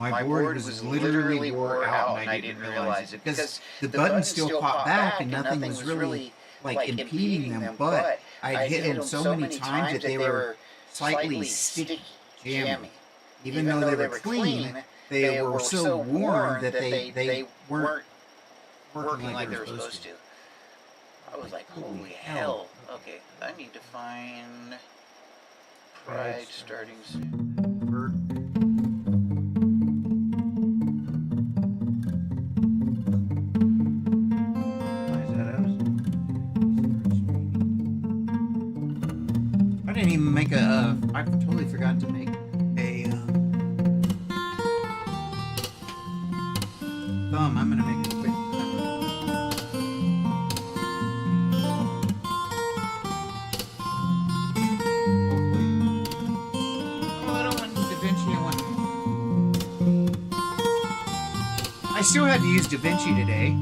My board was literally wore out, and I didn't realize it because the button still popped back, and nothing was really like impeding them. But I'd hit them so many times that they were slightly sticky, jammy. Even though they were clean, they were so worn that they weren't working like they were supposed to. I was like, holy hell. Okay, I need to find Pride starting soon. I didn't even make a, I totally forgot to make a thumb. I'm gonna make a quick thumb. Hopefully. Oh, I don't want Da Vinci, I still had to use Da Vinci today.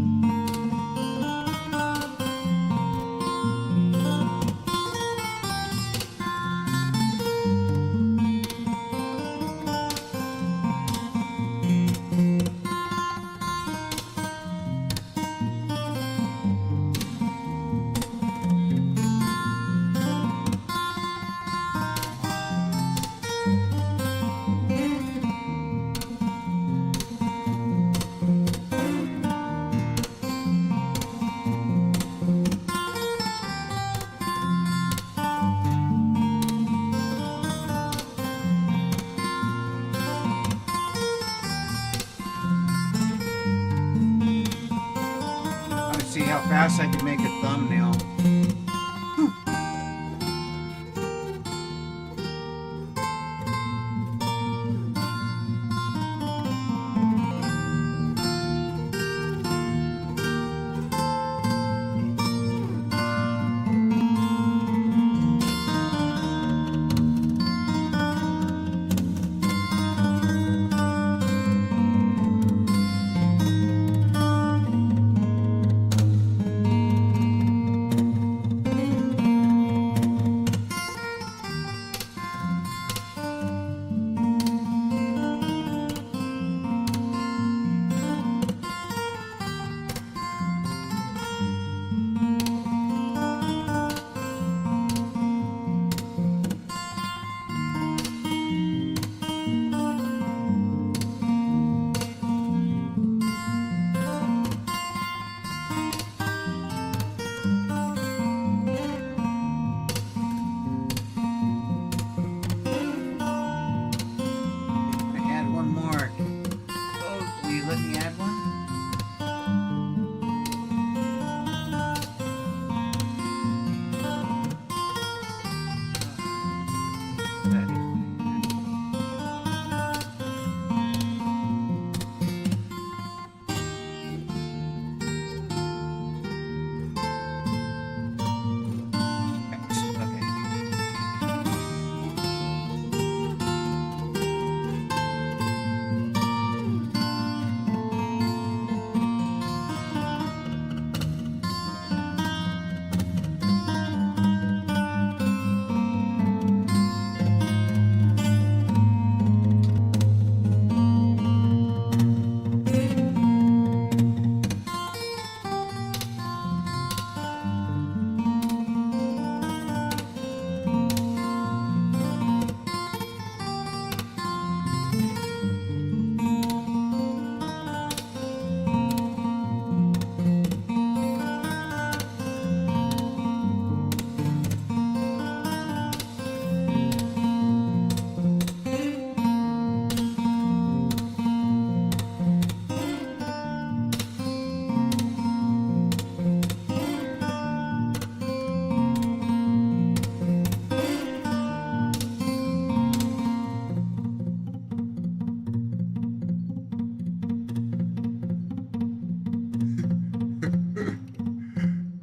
See how fast I can make a thumbnail.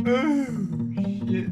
Oh, shit.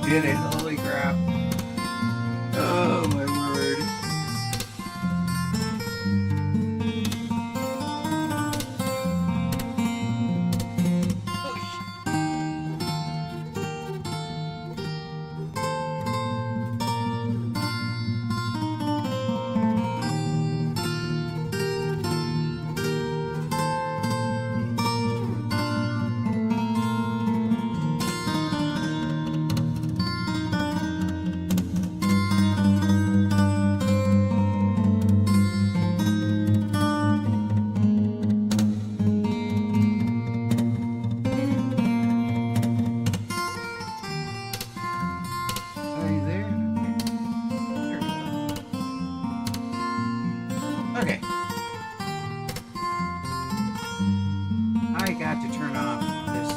did it. Holy crap. Oh, my word. Oh, are you there? There we go. Okay. I got to turn off this.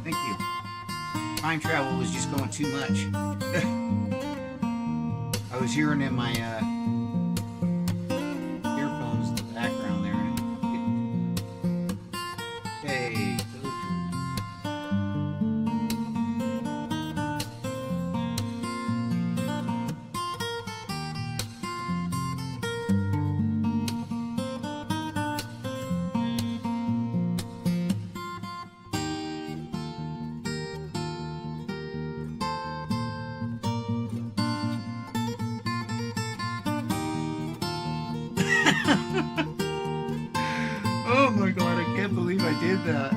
Thank you. Time travel was just going too much. I was hearing in my earphones the background there. Okay. Oh my god, I can't believe I did that.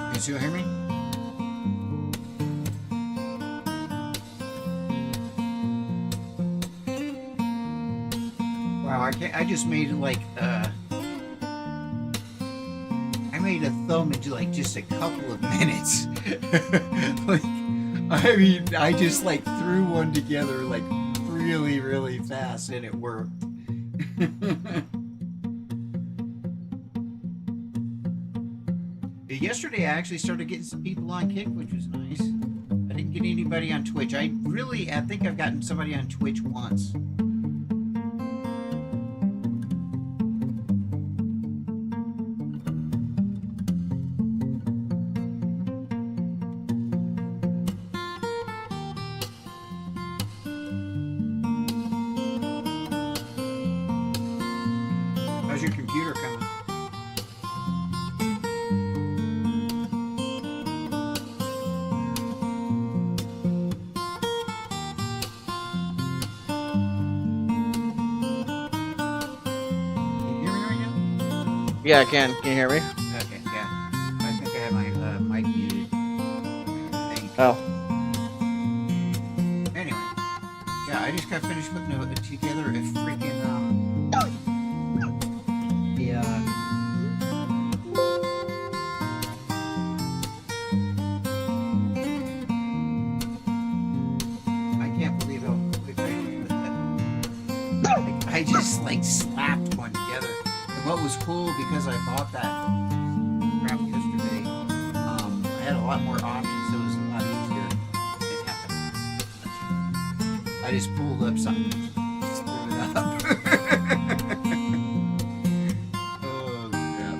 Can you still hear me? Wow, I just made like I made a thumb into like just a couple of minutes. Like, I mean, I just like threw one together like really, really fast and it worked. Yesterday I actually started getting some people on Kick, which was nice. I didn't get anybody on Twitch. I think I've gotten somebody on Twitch once. How's your computer coming? Yeah, I can. Can you hear me? Okay, yeah. I think I have my mic muted. I think. Oh. Anyway, yeah, I just got finished putting together a freaking I can't believe how quick I did that. I just like slapped one together. And what was cool, because I bought that crap yesterday, I had a lot more options, so it was a lot easier. It happened. I just pulled up something, just threw it up. Oh crap,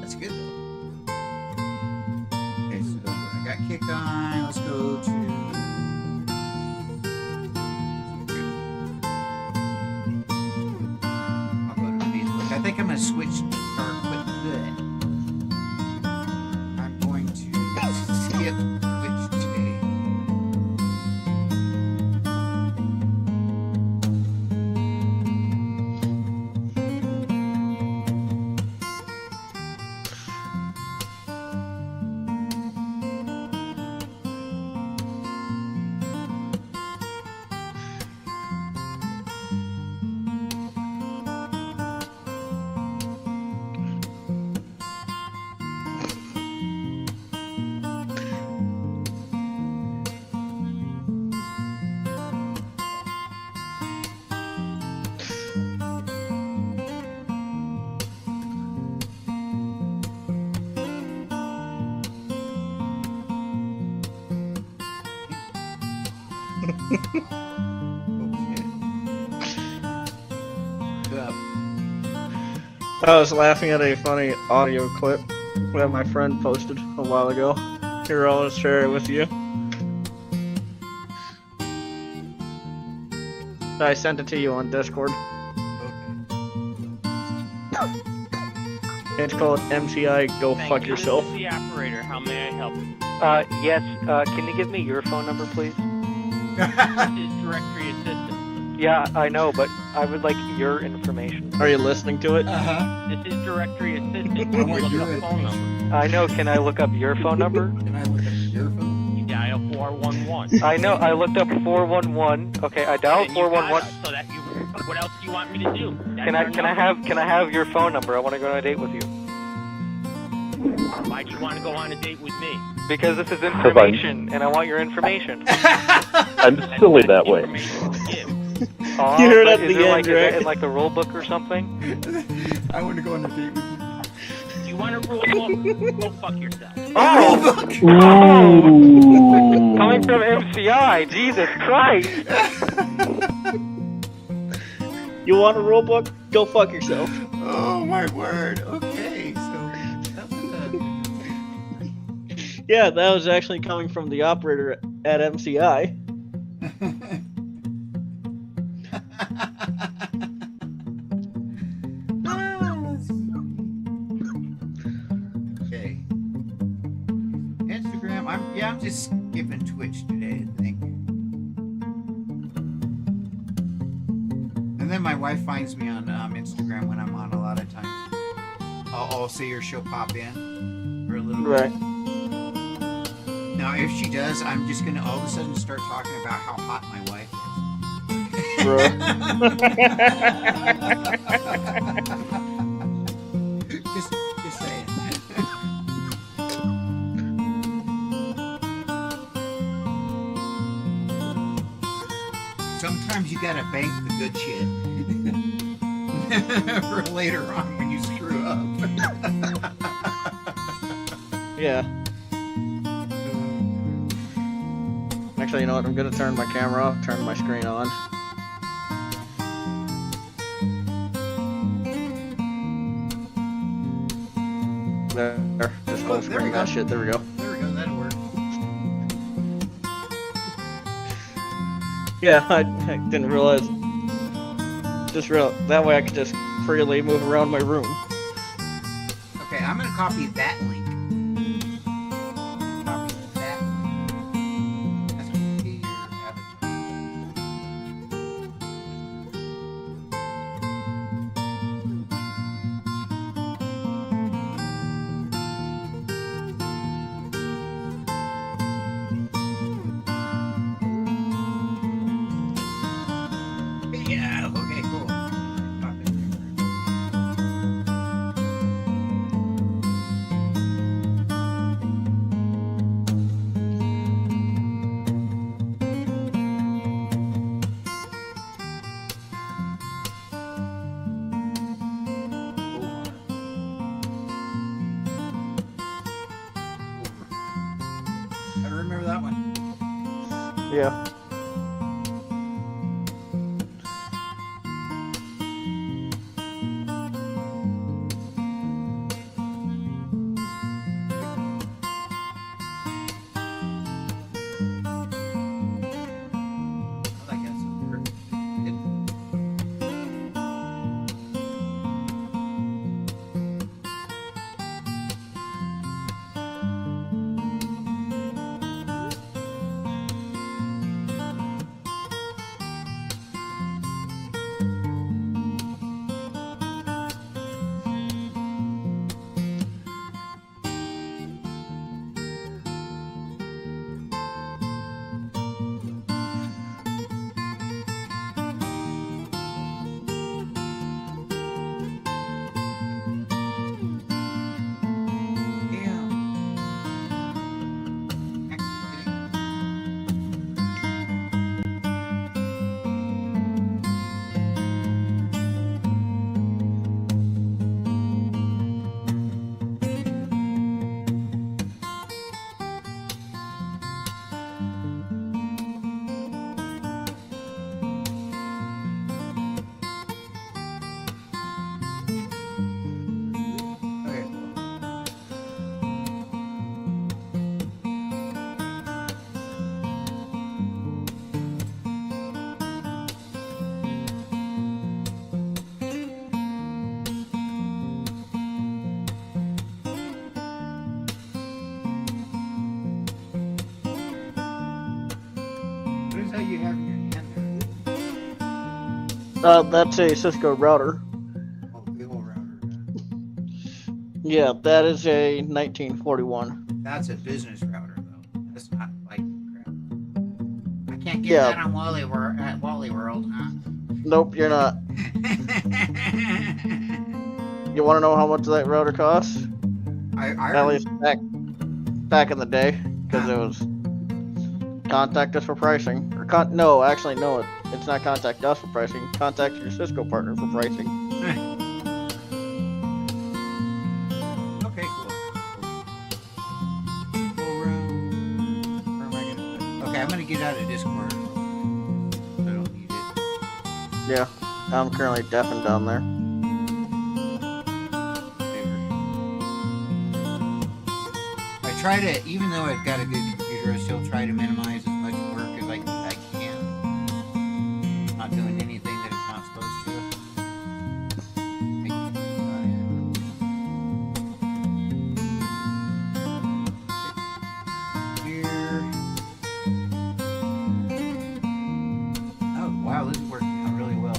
that's good though. Okay, so I got Kick on. Let's go to. I think I'm going to switch or quit good. I'm going to skip Twitch today. I was laughing at a funny audio clip that my friend posted a while ago. Here, I'll share it with you. I sent it to you on Discord. It's called MCI Go Fuck Yourself. The operator, how may I help? Yes, can you give me your phone number, please? This is directory assistant. Yeah, I know, but I would like your information. Are you listening to it? This is directory assistant. I want Look your up phone number. I know, can I look up your phone number? Can I look at your phone? You dial 411. I know, I looked up 411. Okay, I dialed Then you got 411. us, so that you, what else do you want me to do? Can I have your phone number? I want to go on a date with you. Why'd you want to go on a date with me? Because this is information, and I want your information. I'm silly that way. Information to give. Oh, You heard at is the there end, like, right? is that in like the rule book or something? I want to go on a date with you. Do you want a rule book? Go fuck yourself. Oh! Coming from MCI, Jesus Christ! You want a rule book? Go fuck yourself. Oh my word. Okay, so that was Yeah, that was actually coming from the operator at MCI. Okay. Instagram. I'm just skipping Twitch today, I think. And then my wife finds me on Instagram when I'm on a lot of times. I'll see her, she'll pop in for a little bit. Right. Now, if she does, I'm just gonna all of a sudden start talking about how hot my wife is. just saying. Sometimes you gotta bank the good shit for later on when you screw up. Yeah. Actually, you know what? I'm gonna turn my camera off, turn my screen on. There. Just full Oh, there we screen go. that shit. There we go. There we go, that'll work. Yeah, I didn't realize. That way I could just freely move around my room. Okay, I'm gonna copy that link. Copy that. That's gonna be your avatar. Yeah, okay, cool. Copy it. I remember that one. Yeah. I guess it worked. It- is that you have in your hand there? That's a Cisco router. Oh, big old router. Yeah, that is a 1941. That's a business router, though. That's not like crap. I can't get Yeah. that on Wally World, huh? Nope, you're not. You want to know how much that router costs? I At least back in the day, because it was contact us for pricing. Or no, actually no, it's not contact us for pricing. Contact your Cisco partner for pricing. Okay, cool. Where am I gonna put? Okay, I'm gonna get out of Discord. I don't need it. Yeah, I'm currently deaf and down there. I try to, even though I've got a good computer, I still try to minimize as much work as I can. I'm not doing anything that it's not supposed to. Here. Oh, wow, this is working out really well.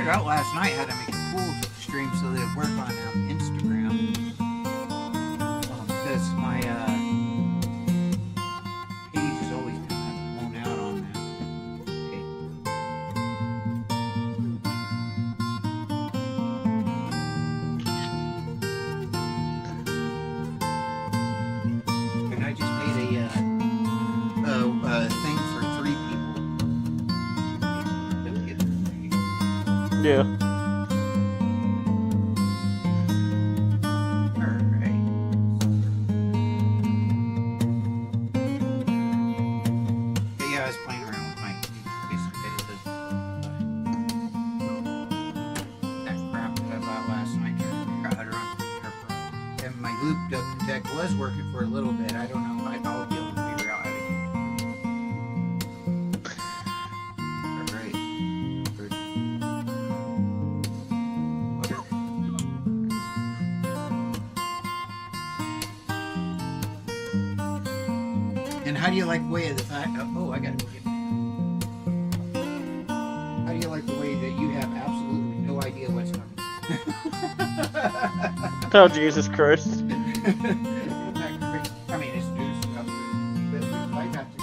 Out last night how to make a cool stream so that it work on Instagram, because my page is always kind of blown out on that. Okay. And I just made a thing for 3 people. Yeah. Alright. But yeah, I was playing around with my that crap that I bought last night trying to figure out how to run Premiere Pro. And my looped up deck was working for a little bit. I don't know. I'll be able to figure out how to get it. How do you like the way of the fact? Oh, I gotta go get. How do you like the way that you have absolutely no idea what's coming? Oh, Jesus Christ. I mean, it's news stuff, but I have to.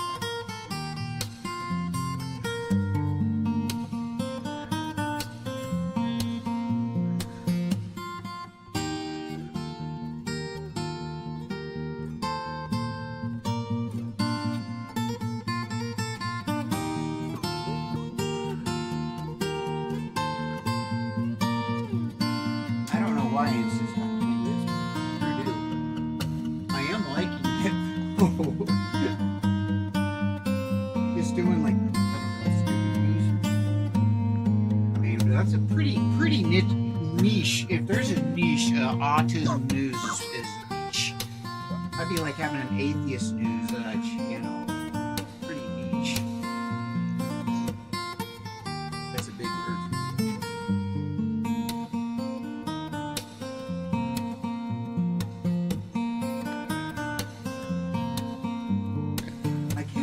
Why I insist on doing this? Sure do. I am liking it. Just doing like stupid news. I mean, that's a pretty niche. If there's a niche, autism news is niche. I'd be like having an atheist news, you know, pretty niche. That's a big word.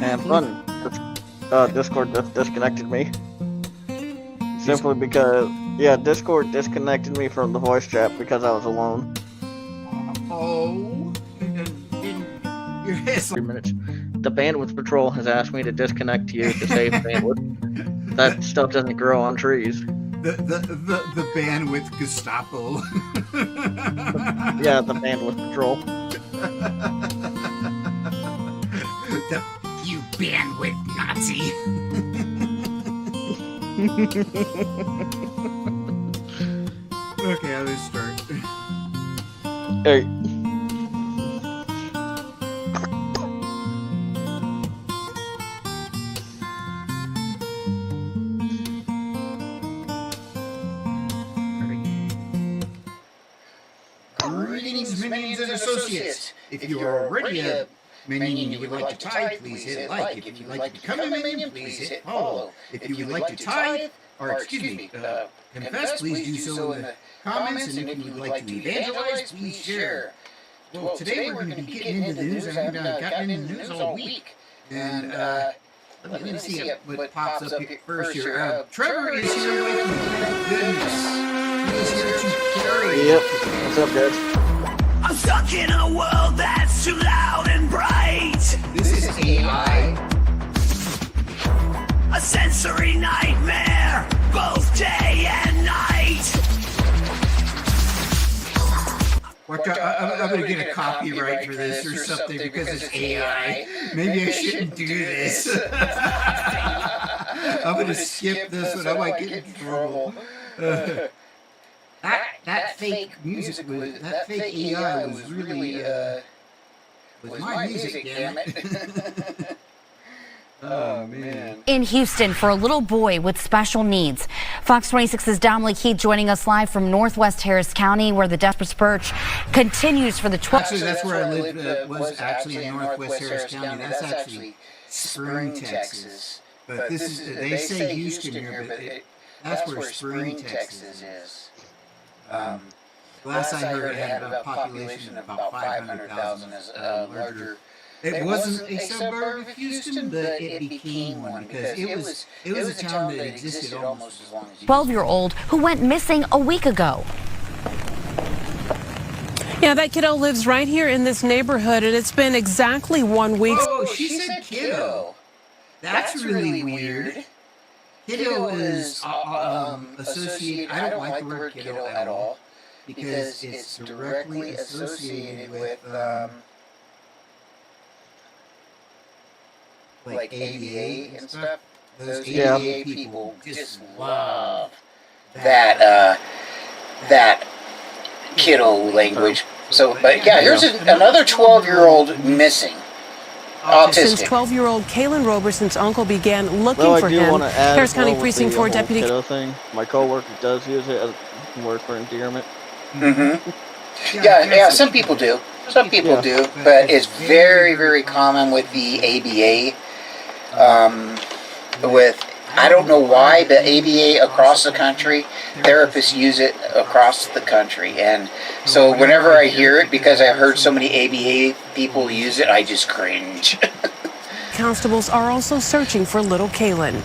And fun. Discord disconnected me. Simply because, yeah, Discord disconnected me from the voice chat because I was alone. Oh, you're 3 minutes. The bandwidth patrol has asked me to disconnect you to save bandwidth. That stuff doesn't grow on trees. The bandwidth Gestapo. Yeah, the bandwidth patrol. You bandwidth Nazi. Okay, let's start. Hey. Greetings, minions and associates. If you are already a minion and you would like to tithe, please hit like. If you would like to become a minion, please hit follow. If you would like to tithe, confess, please do so in the comments, and if you would like to evangelize, please share. Well, today we're going to be getting into the news. I haven't gotten into the news all week. And let me see what pops up here first here. Trevor is here with me. Thank goodness. He is here to carry. Yep. What's up, guys? I'm stuck in a world that's too loud and bright. This is AI. A sensory nightmare, both day and night. Watch out, I'm going to get a copyright for this or something because it's AI. Maybe I shouldn't do this. I'm going to skip this one. I might get in trouble. That fake music, that fake AI was really, was my music, damn it. Oh, man. In Houston for a little boy with special needs. Fox 26's Dominic Heath joining us live from Northwest Harris County, where the desperate search continues for the 12. Actually, that's where I lived, was actually in Northwest Harris County. That's actually Spring, Texas. But this is, they say Houston here, but that's where Spring, Texas is. Last I heard, it had a population of about 500,000 as a larger. It wasn't a suburb of Houston, but it became one because it was a town that existed almost as long as Houston. 12-year-old who went missing a week ago. Yeah, that kiddo lives right here in this neighborhood, and it's been exactly 1 week. Oh, she said kiddo. That's really weird. Kiddo is associated. I don't like the word kiddo at all because it's directly associated with like ABA and stuff. Those ABA people just love that that kiddo language. So, but yeah, here's another 12-year-old missing. Autistic. Since 12-year-old Kaylin Roberson's uncle began looking for him, Harris County Precinct 4 Deputy Kiddo thing. My coworker does use it as a word for endearment. Mm-hmm. Yeah, some people do. Some people do, but it's very, very common with the ABA. I don't know why, but ABA across the country, therapists use it across the country. And so whenever I hear it, because I've heard so many ABA people use it, I just cringe. Constables are also searching for little Kaylin.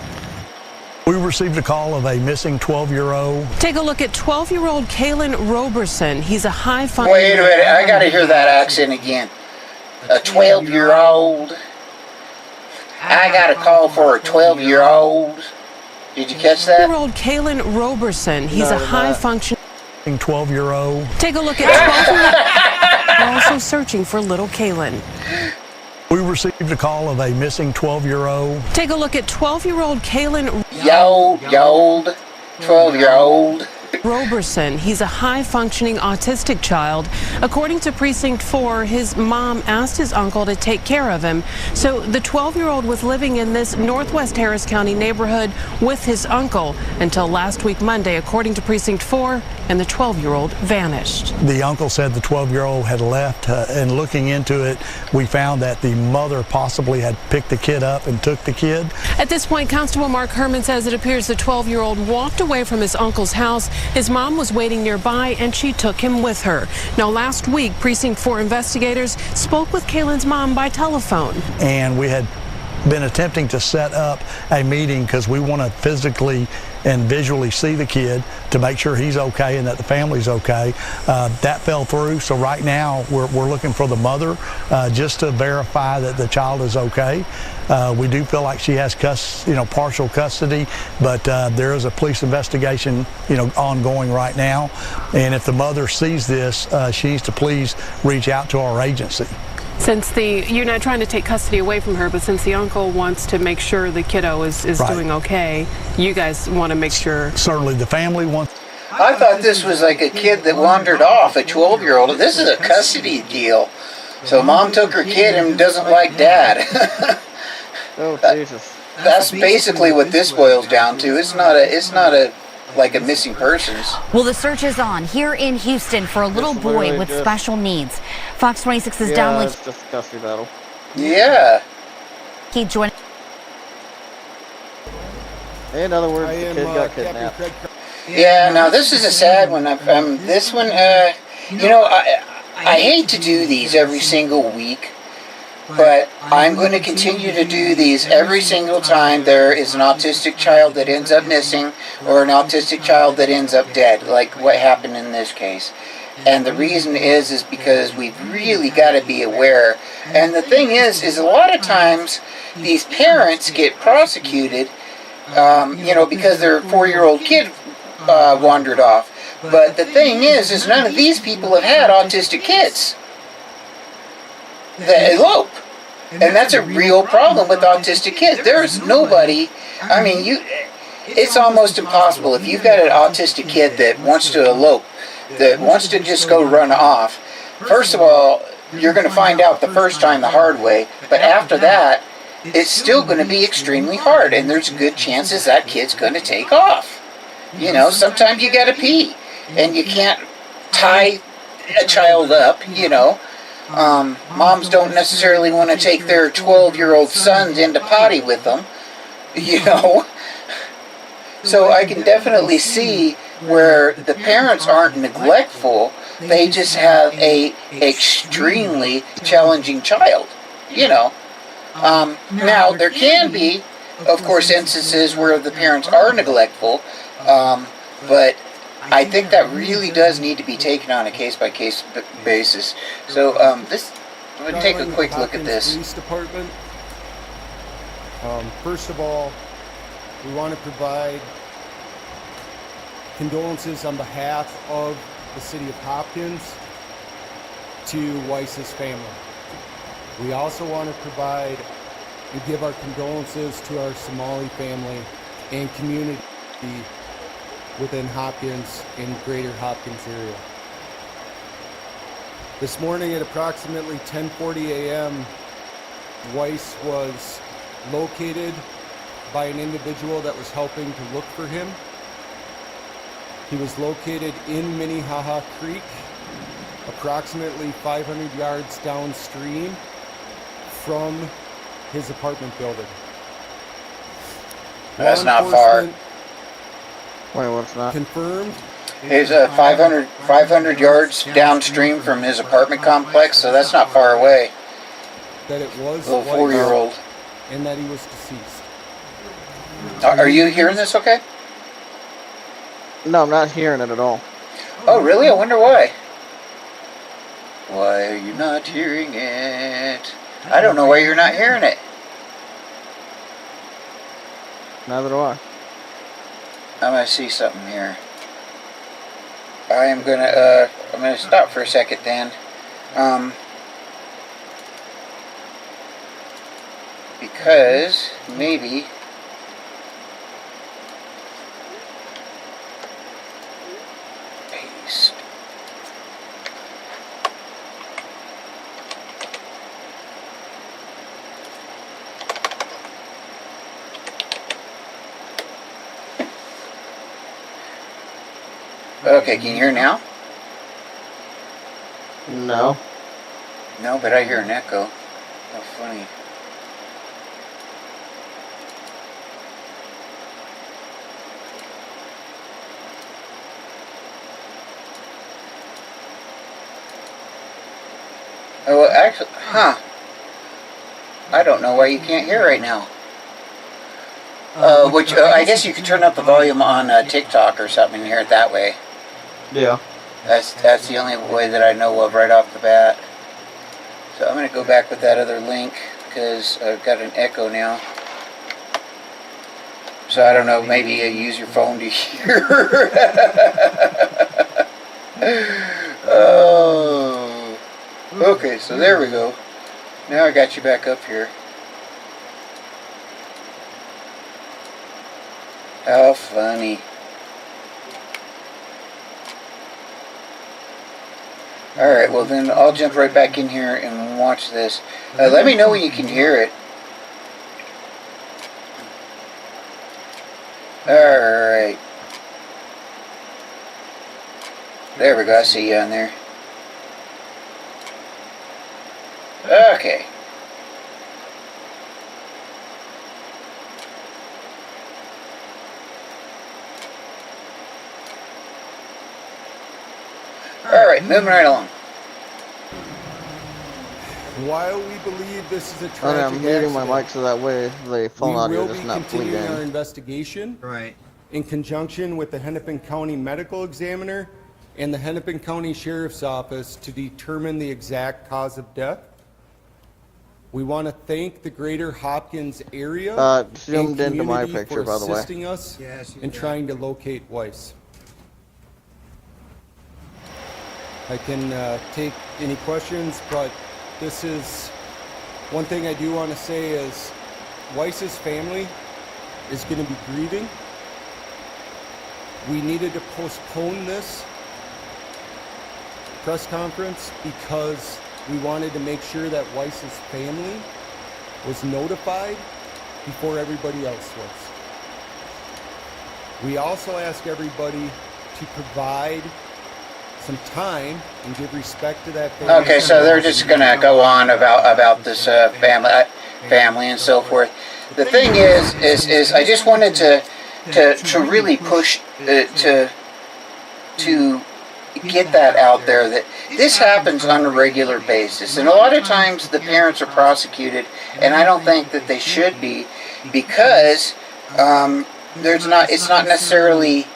We received a call of a missing 12-year-old. Take a look at 12-year-old Kaylin Roberson. He's a high-functioning... Wait a minute, I gotta hear that accent again. A 12-year-old. I got a call for a 12-year-old. Did you catch that? 12-year-old Kaylin Roberson. He's a high-functioning 12-year-old. Take a look at 12-year-old. We're also searching for little Kaylin. We received a call of a missing 12-year-old. Take a look at 12-year-old Kaylin 12-year-old. Roberson. He's a high-functioning autistic child. According to Precinct 4, his mom asked his uncle to take care of him. So the 12-year-old was living in this Northwest Harris County neighborhood with his uncle until last week Monday, according to Precinct 4, and the 12-year-old vanished. The uncle said the 12-year-old had left, and looking into it, we found that the mother possibly had picked the kid up and took the kid. At this point, Constable Mark Herman says it appears the 12-year-old walked away from his uncle's house. His mom was waiting nearby, and she took him with her. Now, last week, Precinct 4 investigators spoke with Kaylin's mom by telephone. And we had been attempting to set up a meeting because we want to physically and visually see the kid to make sure he's okay and that the family's okay. That fell through, so right now we're looking for the mother just to verify that the child is okay. We do feel like she has partial custody, but there is a police investigation ongoing right now, and if the mother sees this, she needs to please reach out to our agency. Since you're not trying to take custody away from her, but since the uncle wants to make sure the kiddo is doing okay, you guys want to make sure. Certainly the family wants. I thought this was like a kid that wandered off, a 12-year-old. This is a custody deal. So mom took her kid and doesn't like dad. Oh, Jesus. That's basically what this boils down to. It's not like a missing persons. Well, the search is on here in Houston for a little boy with special needs. Fox 26's Dominic. It's just a custody battle. Yeah. He joined. In other words, the kid got kidnapped. Yeah, now this is a sad one. This one, you know, I hate to do these every single week, but I'm going to continue to do these every single time there is an autistic child that ends up missing or an autistic child that ends up dead, like what happened in this case. And the reason is because we've really got to be aware. And the thing is a lot of times these parents get prosecuted, you know, because their 4-year-old kid wandered off. But the thing is none of these people have had autistic kids that elope. And that's a real problem with autistic kids. There's nobody, I mean, it's almost impossible. If you've got an autistic kid that wants to elope, that wants to just go run off, first of all, you're going to find out the first time the hard way, but after that, it's still going to be extremely hard, and there's good chances that kid's going to take off. You know, sometimes you got to pee, and you can't tie a child up, you know. Moms don't necessarily want to take their 12-year-old sons into potty with them, you know. So I can definitely see where the parents aren't neglectful, they just have a extremely challenging child, you know. Now, there can be, of course, instances where the parents are neglectful, but I think that really does need to be taken on a case-by-case basis. So, I'm going to take a quick look at this. Police Department. First of all, we want to provide condolences on behalf of the city of Hopkins to Weiss's family. We also want to provide and give our condolences to our Somali family and community within Hopkins and greater Hopkins area. This morning at approximately 10:40 a.m., Weiss was located by an individual that was helping to look for him. He was located in Minnehaha Creek, approximately 500 yards downstream from his apartment building. That's not far. Wait, what's that? Confirmed. He's 500 yards downstream from his apartment complex, so that's not far away. That it was Little 4-year-old. and that he was deceased. Are you hearing this okay? No, I'm not hearing it at all. Oh, really? I wonder why. Why are you not hearing it? I don't know why you're not hearing it. Neither do I. I'm gonna see something here. I'm gonna stop for a second then. Because maybe paste. Okay, can you hear now? No. No, but I hear an echo. How funny. Oh, well, actually, I don't know why you can't hear right now. I guess you could turn up the volume on TikTok or something and hear it that way. Yeah. That's the only way that I know of right off the bat. So I'm going to go back with that other link because I've got an echo now. So I don't know, maybe you use your phone to hear. Oh. Okay, so there we go. Now I got you back up here. How funny. Alright, well then I'll jump right back in here and watch this. Let me know when you can hear it. Alright. There we go, I see you on there. Okay. right, moving right along. While we believe this is a And tragic I'm muting my accident, mic so that way the phone we audio will does be not bleed continuing our in. investigation Right. in conjunction with the Hennepin County Medical Examiner and the Hennepin County Sheriff's Office to determine the exact cause of death. We want to thank the Greater Hopkins area Zoomed and into my community picture, for by the way. assisting us Yes, you in bet. trying to locate Weiss. I can take any questions, but this is one thing I do want to say is Weiss's family is going to be grieving. We needed to postpone this press conference because we wanted to make sure that Weiss's family was notified before everybody else was. We also ask everybody to provide some time and give respect to that family. Okay, so they're just gonna go on about this family and so forth. The thing is I just wanted to really push to get that out there, that this happens on a regular basis, and a lot of times the parents are prosecuted, and I don't think that they should be, because it's not necessarily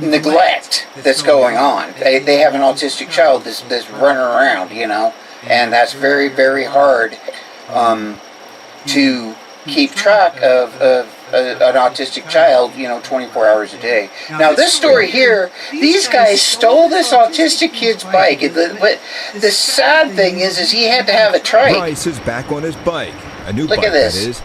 neglect that's going on. They have an autistic child that's running around, you know, and that's very, very hard to keep track of an autistic child, you know, 24 hours a day. Now, this story here, these guys stole this autistic kid's bike. But the sad thing is he had to have a trike. Bryce is back on his bike. A new Look bike, at this. that is.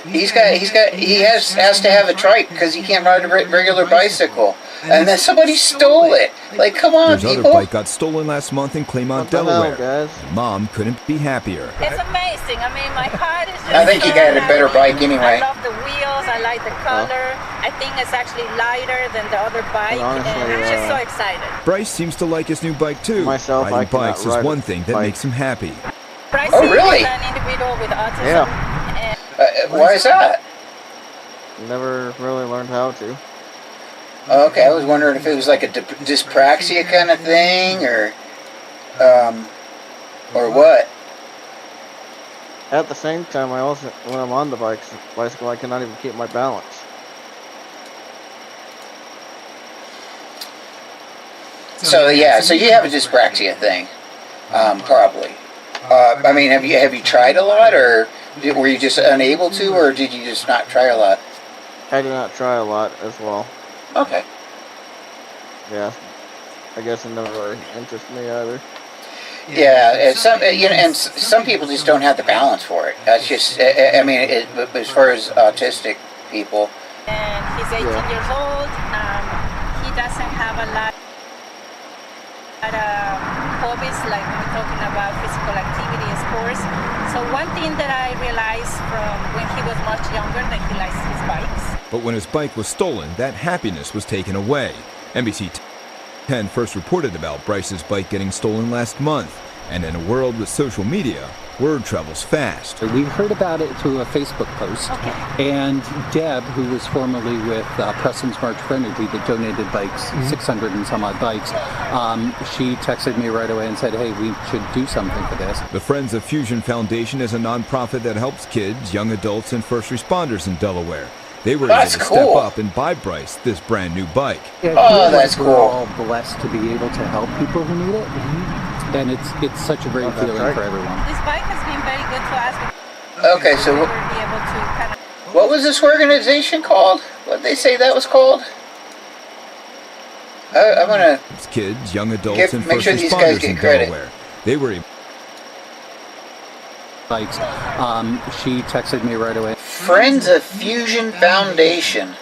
He has to have a trike because he can't ride a regular bicycle. And then somebody stole it. Like, come on, His other people. bike got stolen last month in Claymont, What the hell, Delaware. guys? And Mom couldn't be happier. It's amazing. I mean, my heart is just I think you so got a better happy. bike anyway. I love the wheels. I like the color. I think it's actually lighter than the other bike. honestly, and I'm just so excited. Bryce seems to like his new bike too. Myself, I Riding cannot bikes is ride a one thing that bike. makes him happy. Bryce Oh, really? is an individual with autism. Yeah. And Why is that? Never really learned how to. Okay, I was wondering if it was like a dyspraxia kind of thing, or what. At the same time, I also, when I'm on the bicycle, I cannot even keep my balance. So yeah, so you have a dyspraxia thing, probably. I mean, have you tried a lot, or were you just unable to, or did you just not try a lot? I did not try a lot as well. Okay. Yeah. I guess it never really interested me either. Yeah, and some people just don't have the balance for it. That's just, I mean, as far as autistic people. and he's 18 years old. He doesn't have a lot of hobbies, like when we're talking about physical activity and sports. So one thing that I realized from when he was much younger, that he likes his bikes. But when his bike was stolen, that happiness was taken away. NBC 10 first reported about Bryce's bike getting stolen last month. And in a world with social media, word travels fast. We heard about it through a Facebook post, and Deb, who was formerly with Preston's March for Energy that donated bikes, 600 and some odd bikes, she texted me right away and said, hey, we should do something for this. The Friends of Fusion Foundation is a nonprofit that helps kids, young adults, and first responders in Delaware. They were able to step up and buy Bryce this brand new bike. Yeah, we're all blessed to be able to help people who need it, and it's such a great feeling for everyone. This bike has been very good to us. Okay, so We'll be able to kind of. what was this organization called? What did they say that was called? I'm gonna. It's kids, young adults, and make first sure these guys responders get in credit. Delaware. They were able. Bikes. She texted me right away. Friends of Fusion Foundation.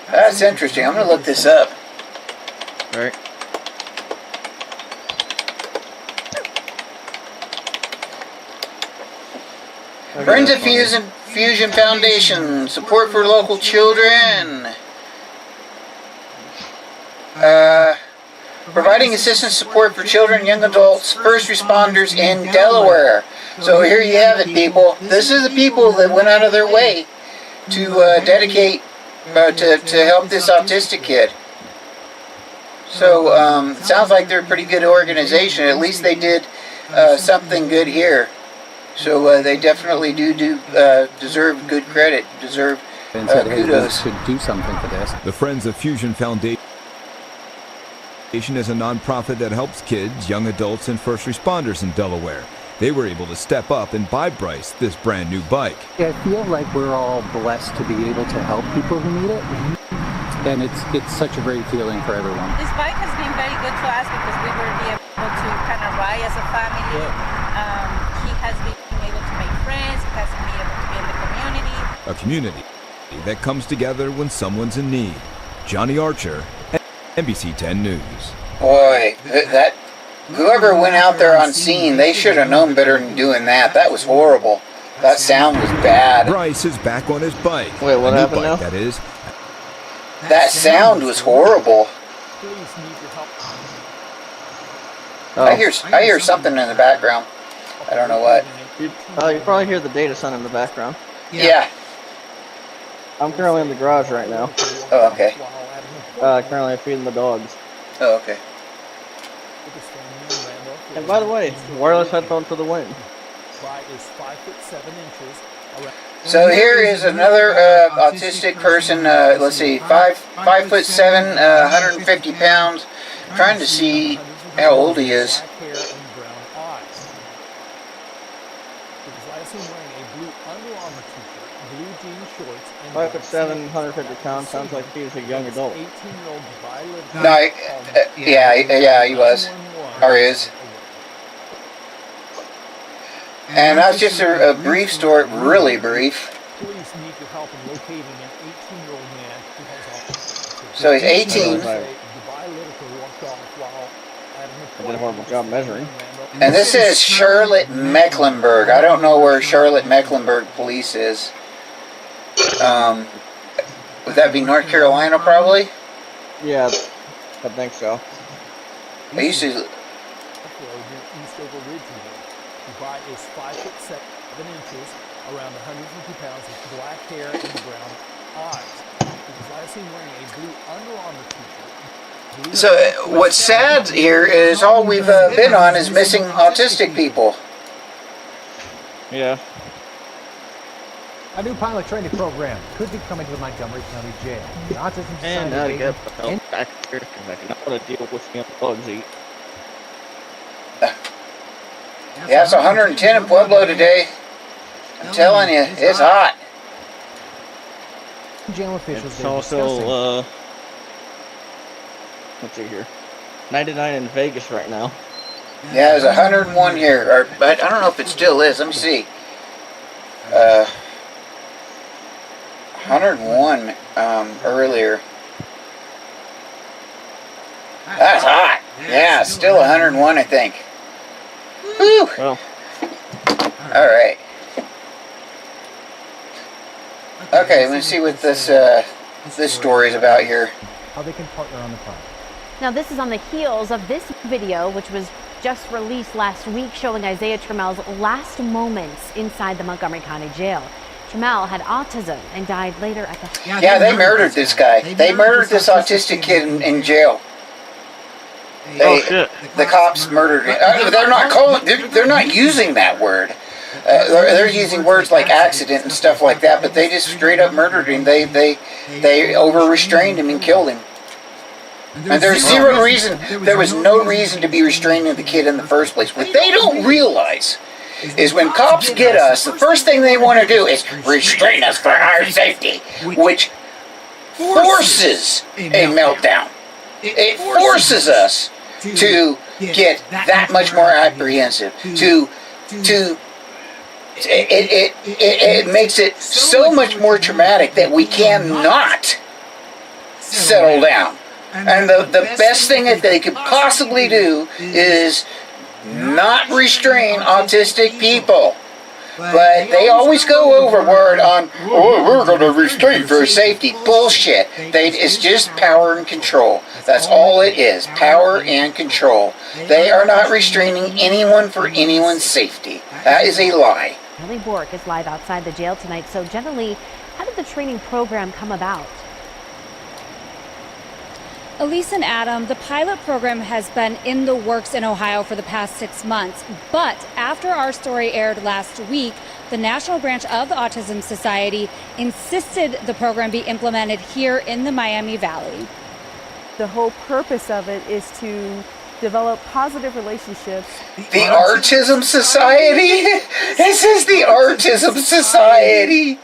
That's interesting. I'm gonna look this up. All right. Friends of Fusion Foundation, support for local children. Providing assistance support for children, young adults, first responders in Delaware. So here you have it, people. This is the people that went out of their way to dedicate, to help this autistic kid. So it sounds like they're a pretty good organization. At least they did something good here. So they definitely do deserve good credit, deserve and said, hey, we kudos. should do something for this. The Friends of Fusion Foundation is a nonprofit that helps kids, young adults, and first responders in Delaware. They were able to step up and buy Bryce this brand new bike. I feel like we're all blessed to be able to help people who need it. And it's such a great feeling for everyone. This bike has been very good to us because we were able to kind of ride as a family. He has been able to make friends. He has been able to be in the community. A community that comes together when someone's in need. Johnny Archer, NBC 10 News. Boy, that whoever went out there on scene, they should have known better than doing that. That was horrible. That sound was bad. Bryce is back on his bike. Wait, what happened now? That is. That sound was horrible. I hear something in the background. I don't know what. You probably hear the data center in the background. Yeah. I'm currently in the garage right now. Oh, okay. Currently feeding the dogs. Oh, okay. And by the way, wireless headphones for the win. So here is another autistic person. Let's see, 5'7", 150 pounds. Trying to see how old he is. 5'7", 150 pounds. Sounds like he was a young adult. No, yeah, he was, or is. And that's just a brief story, really brief. So he's 18. I did a horrible job measuring. And this is Charlotte, Mecklenburg. I don't know where Charlotte, Mecklenburg police is. Would that be North Carolina, probably? Yeah, I think so. I used to. Dubai is 5'7" around 150 pounds, with black hair and brown eyes. Because last seen wearing a blue Under Armour t-shirt. So what's sad here is all we've been on is missing autistic people. Yeah. A new pilot training program could be coming to the Montgomery County Jail. The Autism And now to Society get the hell back here because I cannot want to deal with the bugs eat. Yeah, it's 110 in Pueblo today. I'm telling you, it's hot. Jail officials It's also, let's see here, 99 in Vegas right now. Yeah, there's 101 here, or but I don't know if it still is. Let me see. 101 earlier. That's hot. Yeah, still 101, I think. Whew. Well, all right. Okay, let's see what this story is about here. How they can partner on the project. Now, this is on the heels of this video, which was just released last week, showing Isaiah Trammell's last moments inside the Montgomery County Jail. Trammell had autism and died later at the... Yeah, they murdered this guy. They murdered this autistic kid in jail. The cops murdered him. They're not calling. They're not using that word. They're using words like accident and stuff like that. But they just straight up murdered him. They over restrained him and killed him. And there's zero reason. There was no reason to be restraining the kid in the first place. What they don't realize is when cops get us, the first thing they want to do is restrain us for our safety, which forces a meltdown. It forces us to get that much more apprehensive. It makes it so much more traumatic that we cannot settle down. And the best thing that they could possibly do is not restrain autistic people. But they always go overboard on, oh, we're going to restrain for safety. Bullshit. It's just power and control. That's all it is. Power and control. They are not restraining anyone for anyone's safety. That is a lie. Kelly Bork is live outside the jail tonight. So generally, how did the training program come about? Elise and Adam, the pilot program has been in the works in Ohio for the past 6 months. But after our story aired last week, the national branch of the Autism Society insisted the program be implemented here in the Miami Valley. The whole purpose of it is to develop positive relationships. The Autism Society? This is the Autism Society.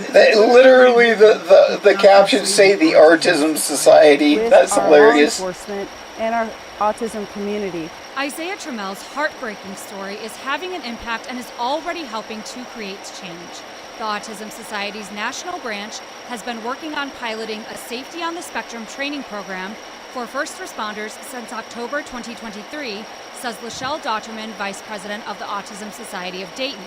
Literally, the captions say the Autism Society. That's hilarious. Law enforcement and our autism community. Isaiah Tramel's heartbreaking story is having an impact and is already helping to create change. The Autism Society's national branch has been working on piloting a Safety on the Spectrum training program for first responders since October 2023, says Lachelle Dotterman, Vice President of the Autism Society of Dayton.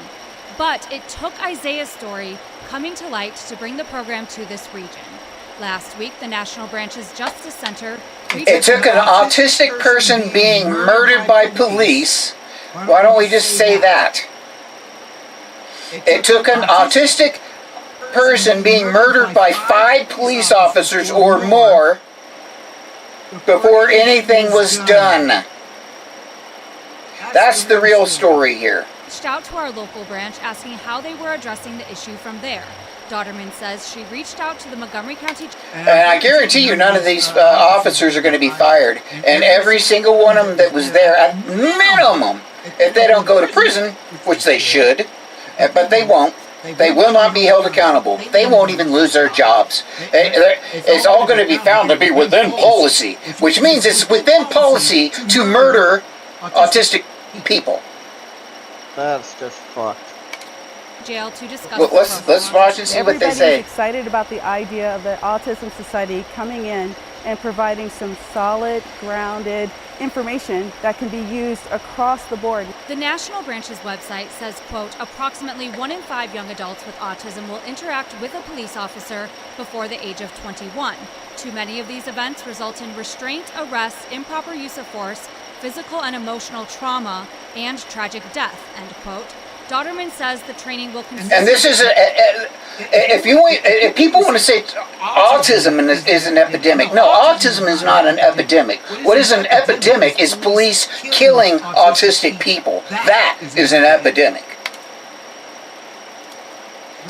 But it took Isaiah's story coming to light to bring the program to this region. Last week, the National Branch's Justice Center... It took an autistic person being murdered by police. Why don't we just say that? It took an autistic person being murdered by 5 police officers or more before anything was done. That's the real story here. Reached out to our local branch asking how they were addressing the issue from there. Dotterman says she reached out to the Montgomery County... And I guarantee you none of these officers are going to be fired. And every single one of them that was there, at minimum, if they don't go to prison, which they should, but they won't, they will not be held accountable. They won't even lose their jobs. It's all going to be found to be within policy, which means it's within policy to murder autistic people. That's just fucked. Jail to discuss. Well, let's watch and see what they say. Everybody's excited about the idea of the Autism Society coming in and providing some solid, grounded information that can be used across the board. The National Branch's website says, quote, approximately 1 in 5 young adults with autism will interact with a police officer before the age of 21. Too many of these events result in restraint, arrest, improper use of force, physical and emotional trauma, and tragic death, end quote. Dotterman says the training will consist... And this is if people want to say autism is an epidemic, no, autism is not an epidemic. What is an epidemic is police killing autistic people. That is an epidemic.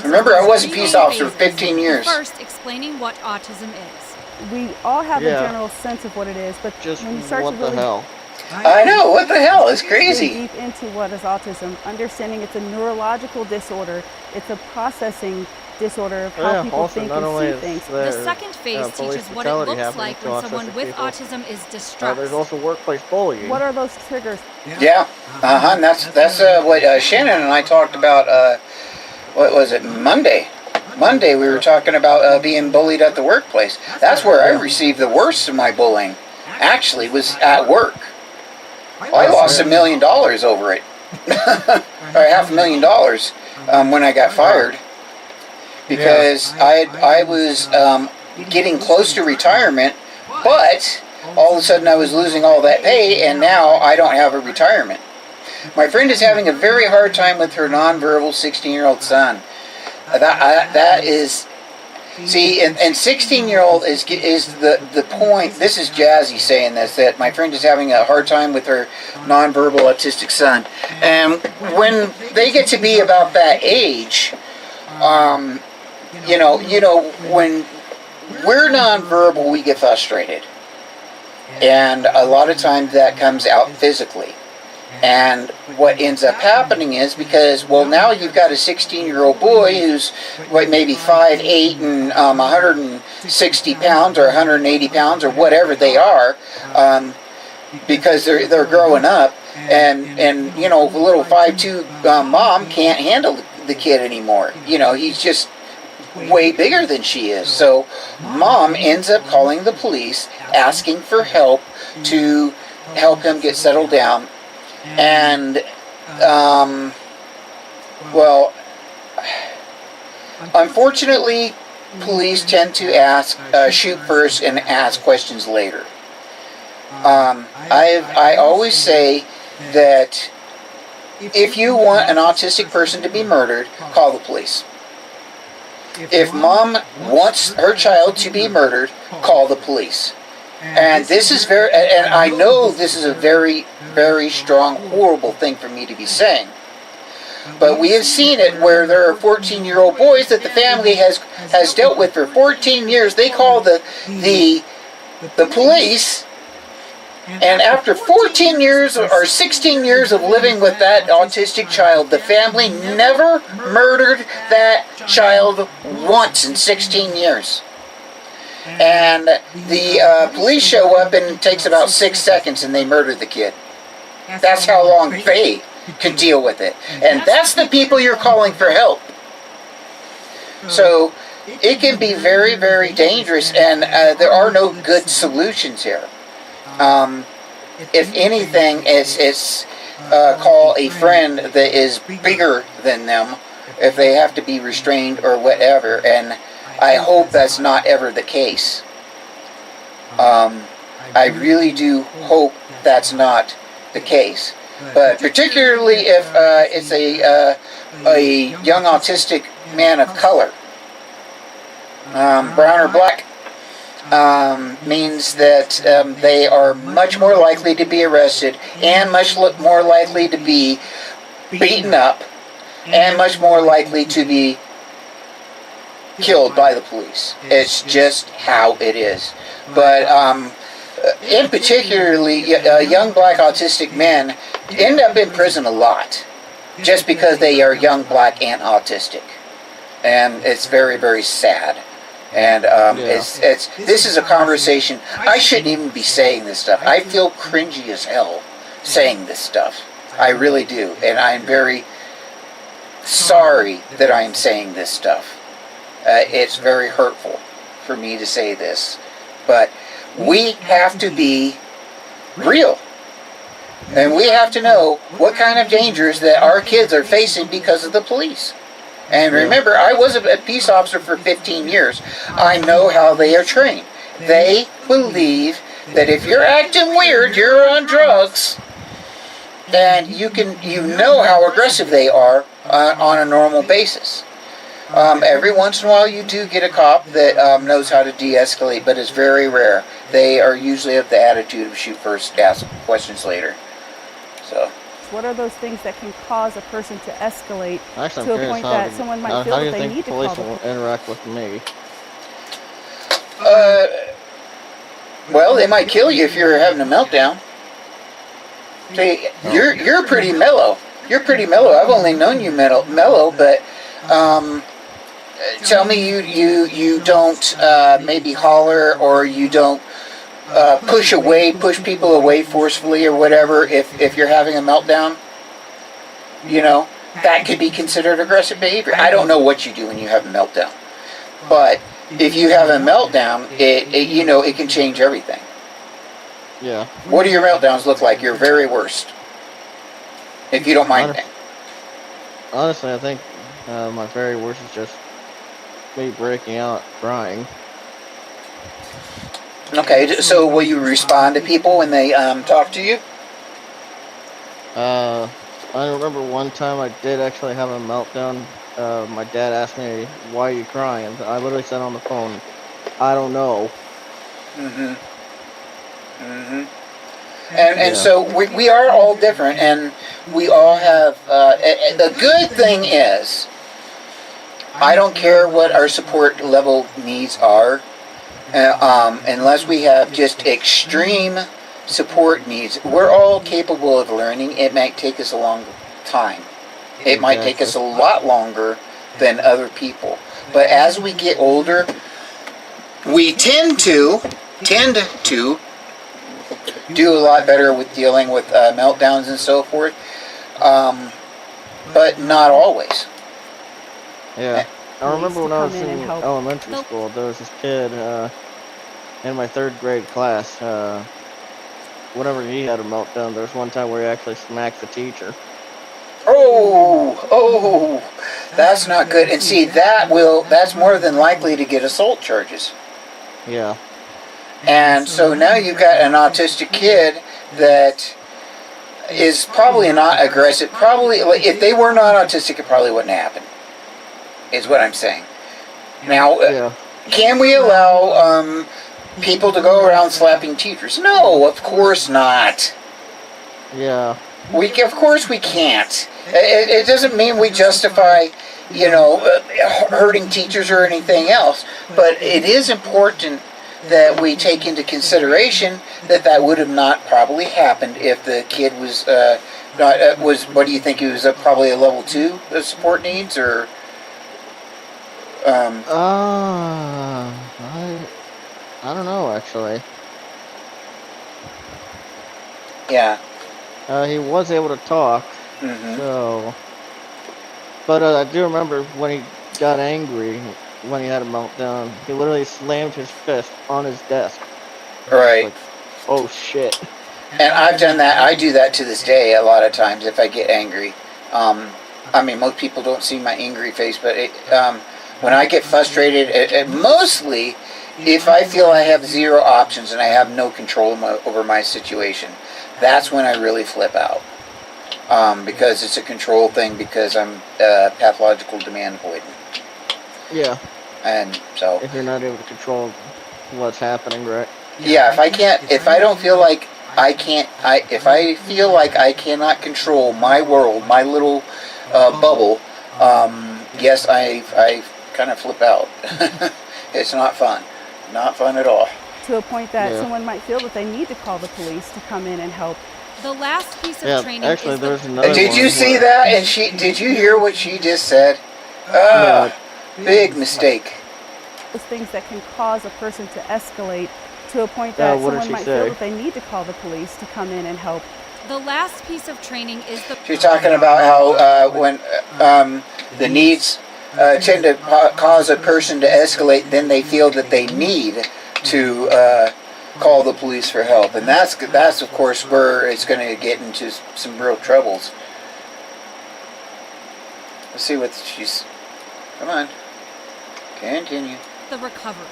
Remember, I was a peace officer for 15 years. First, explaining what autism is. We all have a general sense of what it is, but just when you start what to really... the hell? I know, what the hell? It's crazy. Deep into what is autism, understanding it's a neurological disorder, it's a processing disorder of how people think and see things. The second phase teaches what it looks like when someone with autism is distressed. There's also workplace bullying. What are those triggers? Yeah, and that's what Shannon and I talked about, what was it, Monday we were talking about being bullied at the workplace. That's where I received the worst of my bullying, actually, was at work. I lost $1 million over it, or $500,000 when I got fired, because I was getting close to retirement, but all of a sudden I was losing all that pay, and now I don't have a retirement. My friend is having a very hard time with her nonverbal 16-year-old son. That is... See, and 16-year-old is the point. This is Jazzy saying this, that my friend is having a hard time with her nonverbal autistic son. And when they get to be about that age, when we're nonverbal, we get frustrated. And a lot of times that comes out physically. And what ends up happening is because, well, now you've got a 16-year-old boy who's maybe 5'8" and 160 pounds or 180 pounds or whatever they are, because they're growing up, and the little 5'2" mom can't handle the kid anymore. He's just way bigger than she is. So mom ends up calling the police, asking for help to help him get settled down. And, unfortunately, police tend to shoot first and ask questions later. I always say that if you want an autistic person to be murdered, call the police. if mom wants her child to be murdered, call the police. And this is and I know this is a very, very strong, horrible thing for me to be saying. But we have seen it where there are 14-year-old boys that the family has dealt with for 14 years. They call the police, and after 14 years or 16 years of living with that autistic child, the family never murdered that child once in 16 years. And the police show up and it takes about 6 seconds and they murder the kid. That's how long they can deal with it. And that's the people you're calling for help. So it can be very, very dangerous, and there are no good solutions here. If anything, it's call a friend that is bigger than them if they have to be restrained or whatever, and I hope that's not ever the case. I really do hope that's not the case. But particularly if it's a young autistic man of color, brown or black, means that they are much more likely to be arrested and much more likely to be beaten up and much more likely to be killed by the police. It's just how it is. But in particularly, young black autistic men end up in prison a lot just because they are young, black, and autistic. And it's very, very sad. And this is a conversation. I shouldn't even be saying this stuff. I feel cringy as hell saying this stuff. I really do. And I'm very sorry that I am saying this stuff. It's very hurtful for me to say this. But we have to be real. And we have to know what kind of dangers that our kids are facing because of the police. And remember, I was a peace officer for 15 years. I know how they are trained. They believe that if you're acting weird, you're on drugs. And you know how aggressive they are on a normal basis. Every once in a while you do get a cop that knows how to de-escalate, but it's very rare. They are usually of the attitude of shoot first, ask questions later. So. What are those things that can cause a person to escalate Actually, to a point that someone might feel that they need to call the police will interact with me? Well, they might kill you if you're having a meltdown. See, you're pretty mellow. You're pretty mellow. I've only known you mellow, but tell me you don't maybe holler, or you don't push people away forcefully or whatever if you're having a meltdown. You know, that could be considered aggressive behavior. I don't know what you do when you have a meltdown, but if you have a meltdown, it can change everything. Yeah. What do your meltdowns look like? Your very worst, if you don't mind. Honestly, I think my very worst is just me breaking out crying. Okay, so will you respond to people when they talk to you? I remember one time I did actually have a meltdown. My dad asked me, "Why are you crying?" I literally said on the phone, "I don't know." And so we are all different, and we all have. The good thing is, I don't care what our support level needs are. Unless we have just extreme support needs, we're all capable of learning. It might take us a long time. It might take us a lot longer than other people. But as we get older, we tend to do a lot better with dealing with meltdowns and so forth. But not always. Yeah. I remember when I was in elementary school, there was this kid in my 3rd grade class. Whenever he had a meltdown, there was one time where he actually smacked the teacher. Oh, that's not good. And see, that's more than likely to get assault charges. Yeah. And so now you've got an autistic kid that is probably not aggressive. Probably, if they were not autistic, it probably wouldn't happen. Is what I'm saying. Now, can we allow people to go around slapping teachers? No, of course not. Yeah. Of course we can't. It doesn't mean we justify, hurting teachers or anything else. But it is important that we take into consideration that would have not probably happened if the kid was what do you think, he was probably a level 2 support needs, or I don't know, actually. Yeah. He was able to talk, so... But I do remember when he got angry, when he had a meltdown, he literally slammed his fist on his desk. Right. Like, oh shit. And I've done that. I do that to this day a lot of times if I get angry. I mean, most people don't see my angry face, but when I get frustrated, mostly if I feel I have zero options and I have no control over my situation, that's when I really flip out. Because it's a control thing, because I'm pathological demand avoidant. Yeah. And so... If you're not able to control what's happening, right? Yeah, if I don't feel like if I feel like I cannot control my world, my little bubble, yes, I kind of flip out. It's not fun. Not fun at all. To a point that someone might feel that they need to call the police to come in and help. The last piece of training actually, is there's another Did you see that? And did you hear what she just said? Big mistake. Those things that can cause a person to escalate to a point that someone might feel that they need to call the police to come in and help. The last piece of training is the... She's talking about how when the needs tend to cause a person to escalate, then they feel that they need to call the police for help. And that's of course where it's going to get into some real troubles. Let's see what she's... Come on. Continue. The recovery.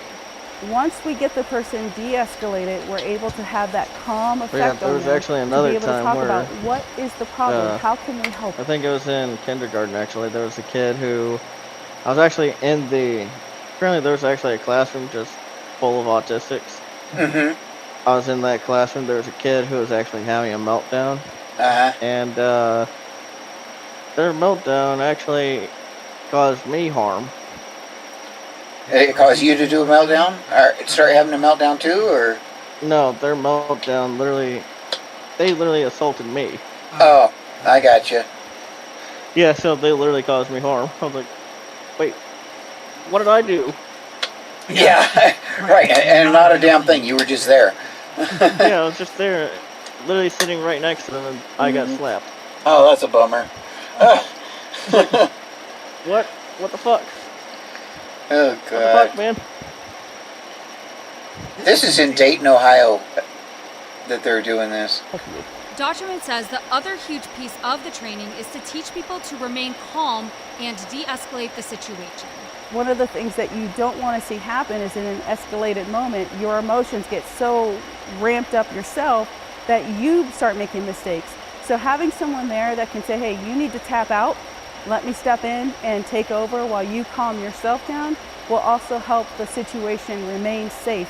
Once we get the person de-escalated, we're able to have that calm effect there on was them actually another to be able time to talk where, about what is the problem, how can we help. I think it was in kindergarten, actually. There was a kid who... I was actually in the... Apparently there was actually a classroom just full of autistics. I was in that classroom. There was a kid who was actually having a meltdown. And their meltdown actually caused me harm. It caused you to do a meltdown? Or start having a meltdown too, or? No, their meltdown they literally assaulted me. Oh, I gotcha. Yeah, so they literally caused me harm. I was like, wait, what did I do? Yeah, right, and not a damn thing. You were just there. Yeah, I was just there, literally sitting right next to them, and I got slapped. Oh, that's a bummer. What? What the fuck? Oh, God. What the fuck, man? This is in Dayton, Ohio, that they're doing this. Dr. says the other huge piece of the training is to teach people to remain calm and de-escalate the situation. One of the things that you don't want to see happen is in an escalated moment, your emotions get so ramped up yourself that you start making mistakes. So having someone there that can say, hey, you need to tap out, let me step in and take over while you calm yourself down, will also help the situation remain safe.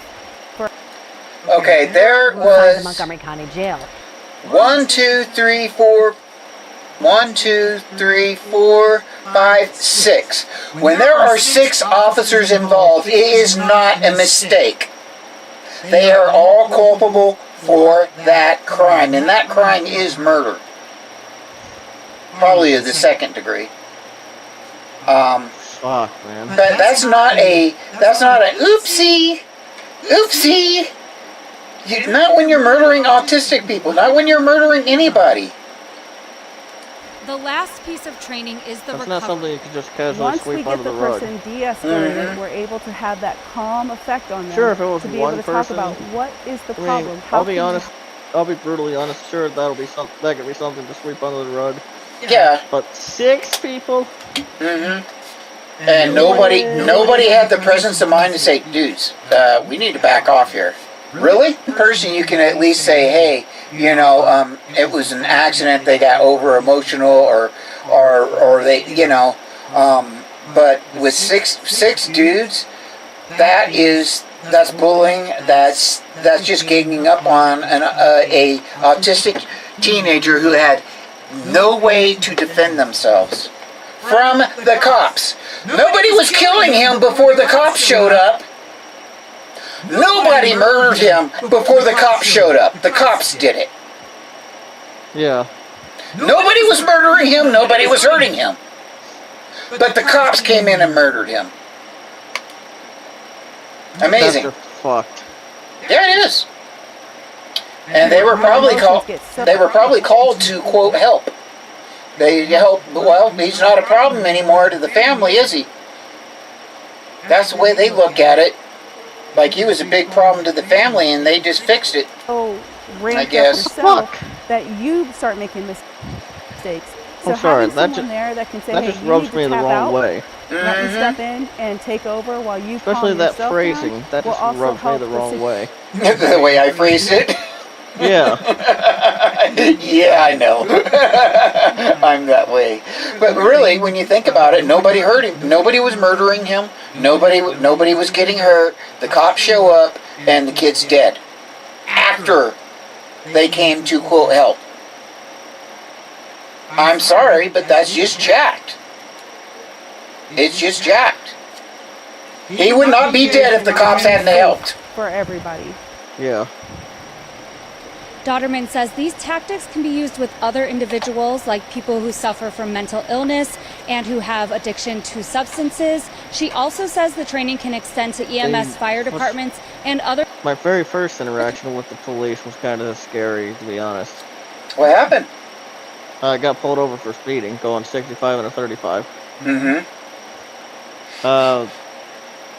Okay, there was the Montgomery County Jail. 1, 2, 3, 4, 1, 2, 3, 4, 5, 6. When there are 6 officers involved, it is not a mistake. They are all culpable for that crime, and that crime is murder. Probably of the 2nd degree. Fuck, man. That's not a oopsie. Not when you're murdering autistic people. Not when you're murdering anybody. The last piece of training is the That's recovery. not something you can just casually Once we sweep get under the the rug. person de-escalated, we're able to have that calm effect on them. Sure, if it was to be one able to person, talk about what is the I mean, problem. I'll be honest. I'll be brutally honest. Sure, that could be something to sweep under the rug. Yeah. But 6 people. And nobody had the presence of mind to say, dudes, we need to back off here. Really? Person, you can at least say, hey, it was an accident. They got over emotional, or they, But with six dudes, that's bullying. That's just ganging up on a autistic teenager who had no way to defend themselves from the cops. Nobody was killing him before the cops showed up. Nobody murdered him before the cops showed up. The cops did it. Yeah. Nobody was murdering him. Nobody was hurting him. But the cops came in and murdered him. Amazing. That's fucked. Yeah, it is. And they were probably called. They were probably called to quote help. They help. Well, he's not a problem anymore to the family, is he? That's the way they look at it. Like he was a big problem to the family, and they just fixed it. Oh, I guess. That you start making mistakes. So I'm sorry, having someone there that can say, that hey, just you rubs need to me the tap wrong out, way. let me step in and take over while you Especially calm that yourself phrasing. down, That will just also rubs me help the wrong way. The way I phrased it. Yeah. Yeah, I know. I'm that way. But really, when you think about it, nobody hurt him. Nobody was murdering him. Nobody was getting hurt. The cops show up, and the kid's dead. After they came to quote help. I'm sorry, but that's just jacked. It's just jacked. He would not be dead if the cops hadn't helped. For everybody. Yeah. Dodderman says these tactics can be used with other individuals, like people who suffer from mental illness and who have addiction to substances. She also says the training can extend to EMS, fire departments, and other... My very first interaction with the police was kind of scary, to be honest. What happened? I got pulled over for speeding, going 65 and a 35. Mm-hmm.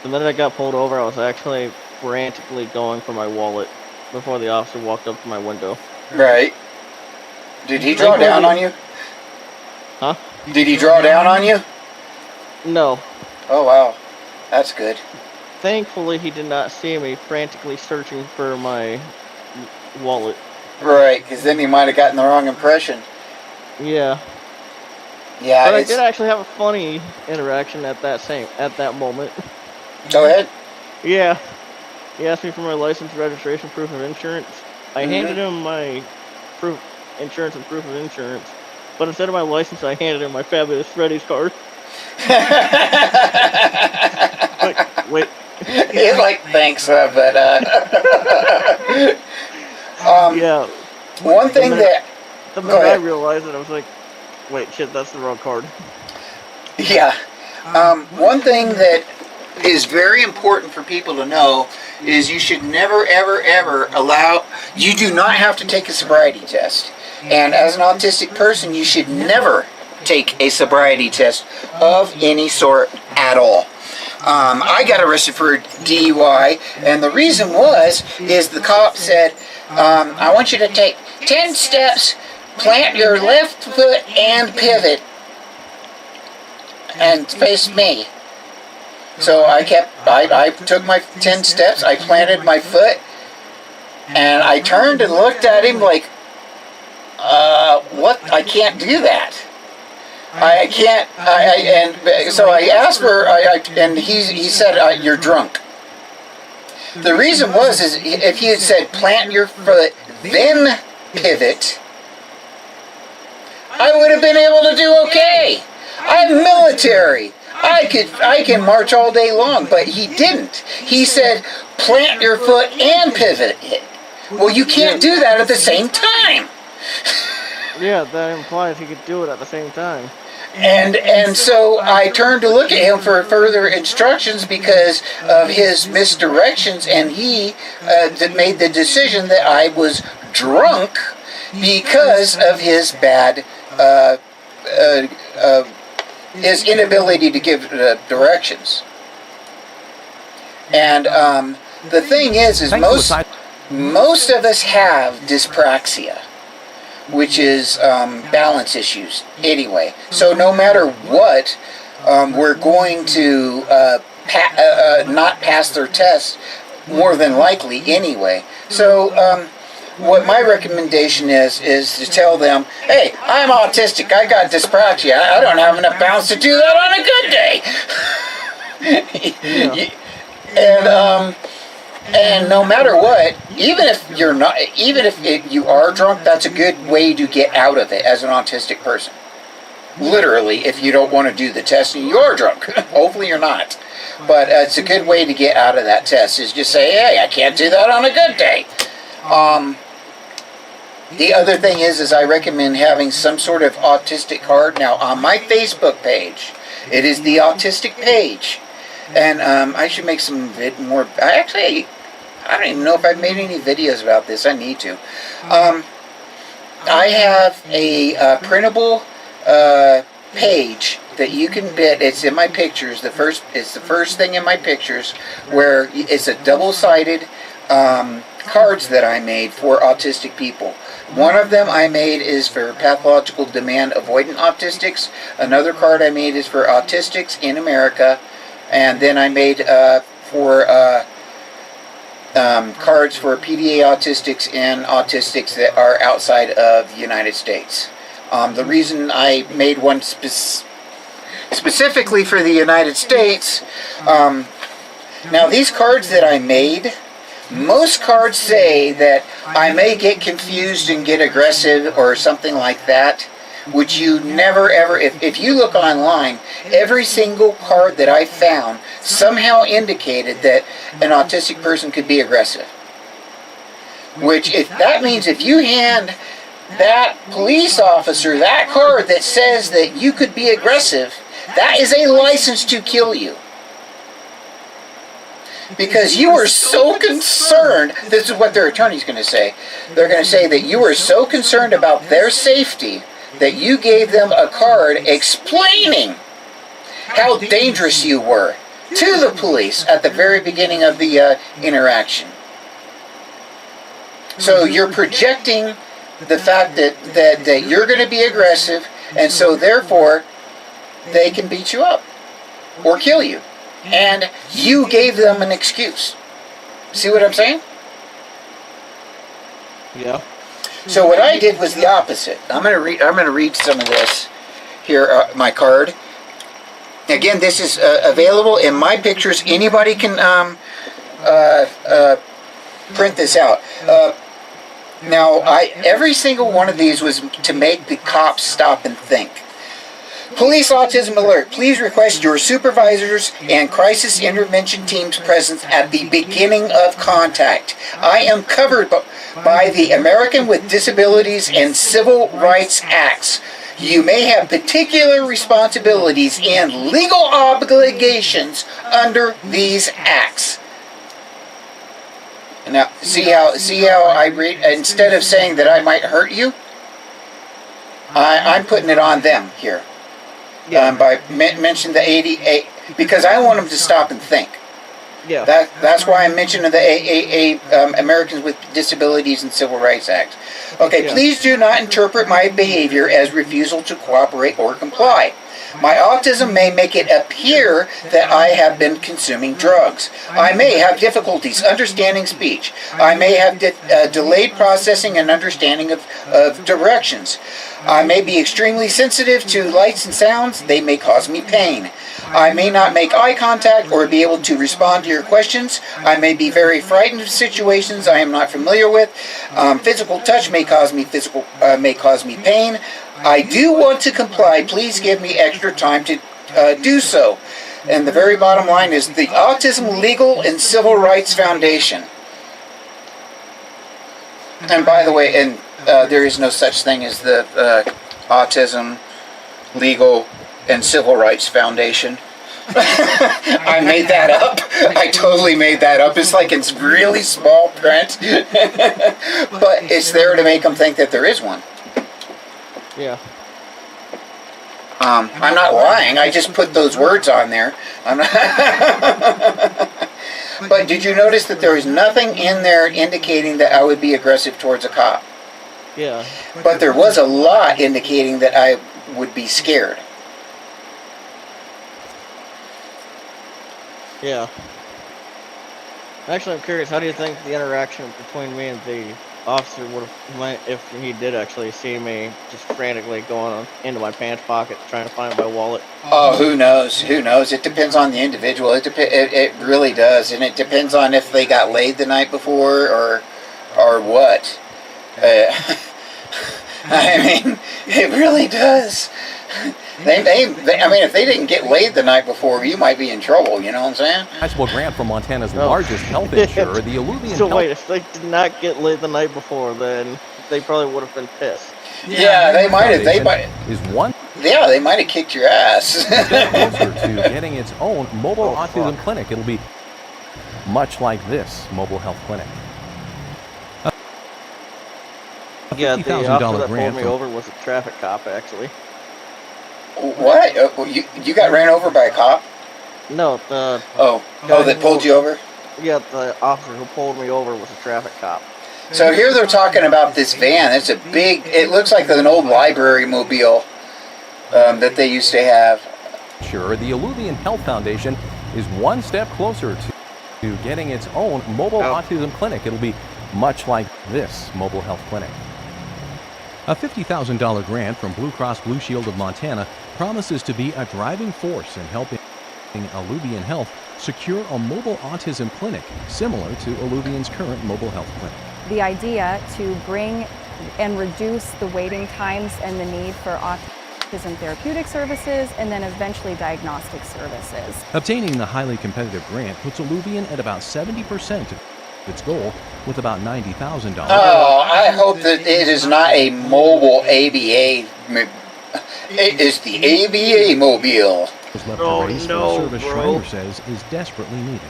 The minute I got pulled over, I was actually frantically going for my wallet before the officer walked up to my window. Right. Did he draw down on you? Huh? Did he draw down on you? No. Oh, wow. That's good. Thankfully, he did not see me frantically searching for my wallet. Right, because then he might have gotten the wrong impression. Yeah. Yeah, but I did actually have a funny interaction at that moment. Go ahead. Yeah. He asked me for my license, registration, proof of insurance. I handed him my insurance and proof of insurance, but instead of my license, I handed him my Fabulous Freddy's card. Wait. He's like, thanks, but yeah. One thing the minute I realized it, I was like, wait, shit, that's the wrong card. Yeah. One thing that is very important for people to know is you should never, ever, ever you do not have to take a sobriety test. And as an autistic person, you should never take a sobriety test of any sort at all. I got arrested for DUI, and the reason is the cop said, I want you to take 10 steps, plant your left foot and pivot, and face me. So I took my 10 steps, I planted my foot, and I turned and looked at him like, what? I can't do that. I can't, and so I asked and he said, you're drunk. The reason is if he had said, plant your foot, then pivot, I would have been able to do okay. I'm military. I can march all day long, but he didn't. He said, plant your foot and pivot it. Well, you can't do that at the same time. Yeah, that implies he could do it at the same time. And so I turned to look at him for further instructions because of his misdirections, and he made the decision that I was drunk because of his bad his inability to give directions. And the thing is most of us have dyspraxia, which is balance issues anyway. So no matter what, we're going to not pass their test more than likely anyway. So what my recommendation is to tell them, hey, I'm autistic, I got dyspraxia, I don't have enough pounds to do that on a good day. And no matter what, even if you're not, even if you are drunk, that's a good way to get out of it as an autistic person. Literally, if you don't want to do the test and you're drunk, hopefully you're not. But it's a good way to get out of that test, is just say, hey, I can't do that on a good day. The other thing is I recommend having some sort of autistic card. Now, on my Facebook page, it is the Autistic Page. And I should make some more. I don't even know if I've made any videos about this. I need to. I have a printable page that you can bid. It's in my pictures. It's the first thing in my pictures, where it's a double-sided cards that I made for autistic people. One of them I made is for pathological demand avoidant autistics. Another card I made is for autistics in America. And then I made for cards for PDA autistics and autistics that are outside of the United States. The reason I made one specifically for the United States, now these cards that I made, most cards say that I may get confused and get aggressive or something like that, which you never ever, if you look online, every single card that I found somehow indicated that an autistic person could be aggressive. Which, if that means if you hand that police officer that card that says that you could be aggressive, that is a license to kill you. Because you were so concerned, this is what their attorney's going to say, they're going to say that you were so concerned about their safety that you gave them a card explaining how dangerous you were to the police at the very beginning of the interaction. So you're projecting the fact that you're going to be aggressive, and so therefore they can beat you up or kill you. And you gave them an excuse. See what I'm saying? Yeah. So what I did was the opposite. I'm going to read some of this here. My card. Again, this is available in my pictures. Anybody can print this out. Now, every single one of these was to make the cops stop and think. Police autism alert. Please request your supervisors and crisis intervention team's presence at the beginning of contact. I am covered by the American with Disabilities and Civil Rights Acts. You may have particular responsibilities and legal obligations under these acts. Now, see how I read, instead of saying that I might hurt you, I'm putting it on them here. By mentioning the 88, because I want them to stop and think. Yeah. That's why I'm mentioning the Americans with Disabilities and Civil Rights Act. Okay, Yeah. Please do not interpret my behavior as refusal to cooperate or comply. My autism may make it appear that I have been consuming drugs. I may have difficulties understanding speech. I may have delayed processing and understanding of directions. I may be extremely sensitive to lights and sounds. They may cause me pain. I may not make eye contact or be able to respond to your questions. I may be very frightened of situations I am not familiar with. Physical touch may cause me pain. I do want to comply. Please give me extra time to do so. And the very bottom line is the Autism Legal and Civil Rights Foundation. And by the way, there is no such thing as the Autism Legal and Civil Rights Foundation. I made that up. I totally made that up. It's like it's really small print. But it's there to make them think that there is one. Yeah. I'm not lying. I just put those words on there. I'm not But did you notice that there is nothing in there indicating that I would be aggressive towards a cop? Yeah. But there was a lot indicating that I would be scared. Yeah. Actually, I'm curious, how do you think the interaction between me and V officer would have, if he did actually see me just frantically going into my pants pocket trying to find my wallet. Oh, who knows? Who knows? It depends on the individual. It really does, and it depends on if they got laid the night before or what. I mean, it really does. I mean, if they didn't get laid the night before, you might be in trouble. You know what I'm saying? Sizable grant from Montana's largest health insurer, the Alluvian So Health. wait, if they did not get laid the night before, then they probably would have been pissed. Yeah, they might have. They might. Is one Yeah, they might have kicked your ass. step closer to getting its own mobile autism clinic. It'll be much like this mobile health clinic. Yeah, the officer that pulled grant me from- over was a traffic cop, actually. What? You got ran over by a cop? No, the that pulled you over? Yeah, the officer who pulled me over was a traffic cop. So here they're talking about this van. It's a big. It looks like an old library mobile that they used to have. Sure, the Alluvian Health Foundation is one step closer to getting its own mobile autism clinic. It'll be much like this mobile health clinic. A $50,000 grant from Blue Cross Blue Shield of Montana promises to be a driving force in helping Alluvian Health secure a mobile autism clinic similar to Alluvian's current mobile health clinic. The idea to bring and reduce the waiting times and the need for autism therapeutic services and then eventually diagnostic services. Obtaining the highly competitive grant puts Alluvian at about 70% of its goal, with about $90,000. Oh, I hope that it is not a mobile ABA. It is the ABA mobile. Service Schreiner says is desperately needed.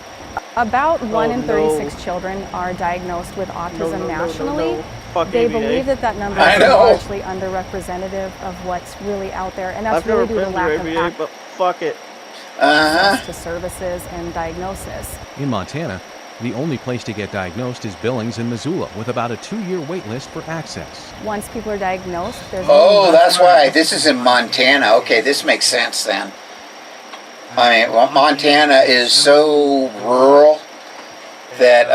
About 1 in 36 children are diagnosed with autism nationally. They ABA. believe that number I is know. largely underrepresented of what's really out there, and that's I've never really due to been lack to of ABA, but fuck it. access to services and diagnosis. In Montana, the only place to get diagnosed is Billings in Missoula, with about a 2-year wait list for access. Once people are diagnosed, there's Oh, that's why. This is in Montana. Okay, this makes sense then. I mean, Montana is so rural that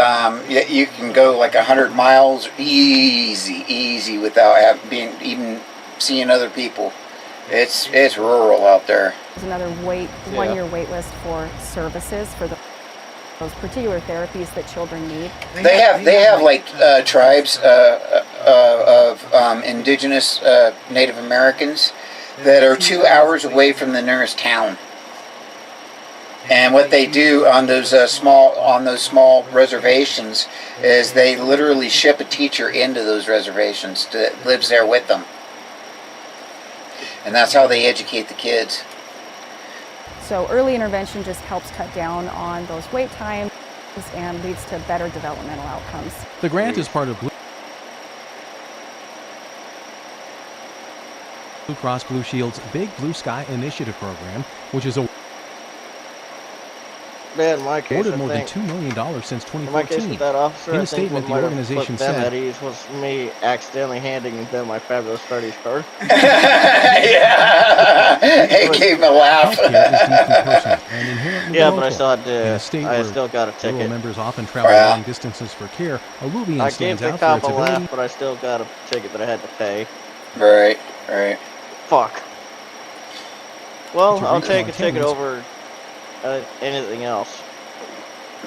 you can go like 100 miles easy without even seeing other people. It's rural out there. There's another 1-year wait list for services for those particular therapies that children need. They have like tribes of indigenous Native Americans that are 2 hours away from the nearest town. And what they do on those small reservations is they literally ship a teacher into those reservations that lives there with them, and that's how they educate the kids. So early intervention just helps cut down on those wait times and leads to better developmental outcomes. The grant is part of Blue Cross Blue Shield's Big Blue Sky Initiative program, which is Man, in my case, awarded I more than think, $2 million since in my case 2014. with that officer, In I a think statement, what the might have organization put them said, at ease was me accidentally handing them my Fabulous Freddy's card. Yeah, it gave him a laugh. Healthcare is deeply personal and inherently Yeah, local. but I still had In a to. state I where still got a rural ticket. members often travel Yeah. long distances for care, Alluvian I gave stands the out for cop its a ability. laugh, but I still got a ticket that I had to pay. Right. Fuck. Well, To I'll reach take a ticket Montanans. over anything else.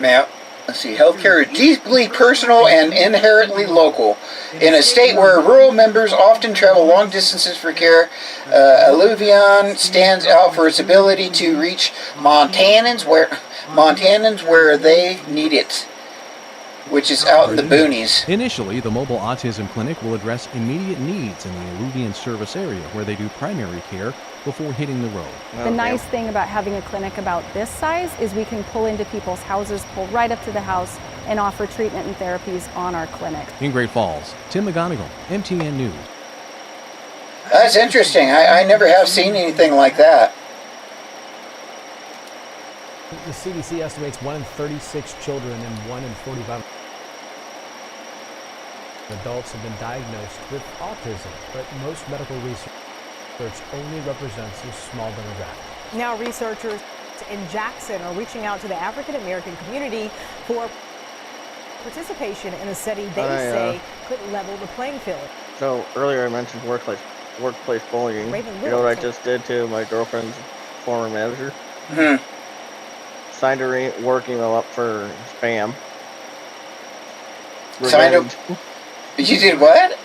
Now, let's see. Healthcare is deeply personal and inherently local. In a state where rural members often travel long distances for care, Alluvian stands out for its ability to reach Montanans where they need it, which is out in the boonies. Initially, the mobile autism clinic will address immediate needs in the Alluvian service area, where they do primary care before hitting the road. The nice thing about having a clinic about this size is we can pull into people's houses, pull right up to the house, and offer treatment and therapies on our clinic. In Great Falls, Tim McGonigal, MTN News. That's interesting. I never have seen anything like that. The CDC estimates 1 in 36 children and 1 in 45 adults have been diagnosed with autism, but most medical research only represents a small demographic. Now researchers in Jackson are reaching out to the African American community for participation in a study they say could level the playing field. So earlier I mentioned workplace bullying. Raven You know what I Little, just did to my girlfriend's former manager? Hmm. Signed her work email up for spam. Signed Revenge. You did what?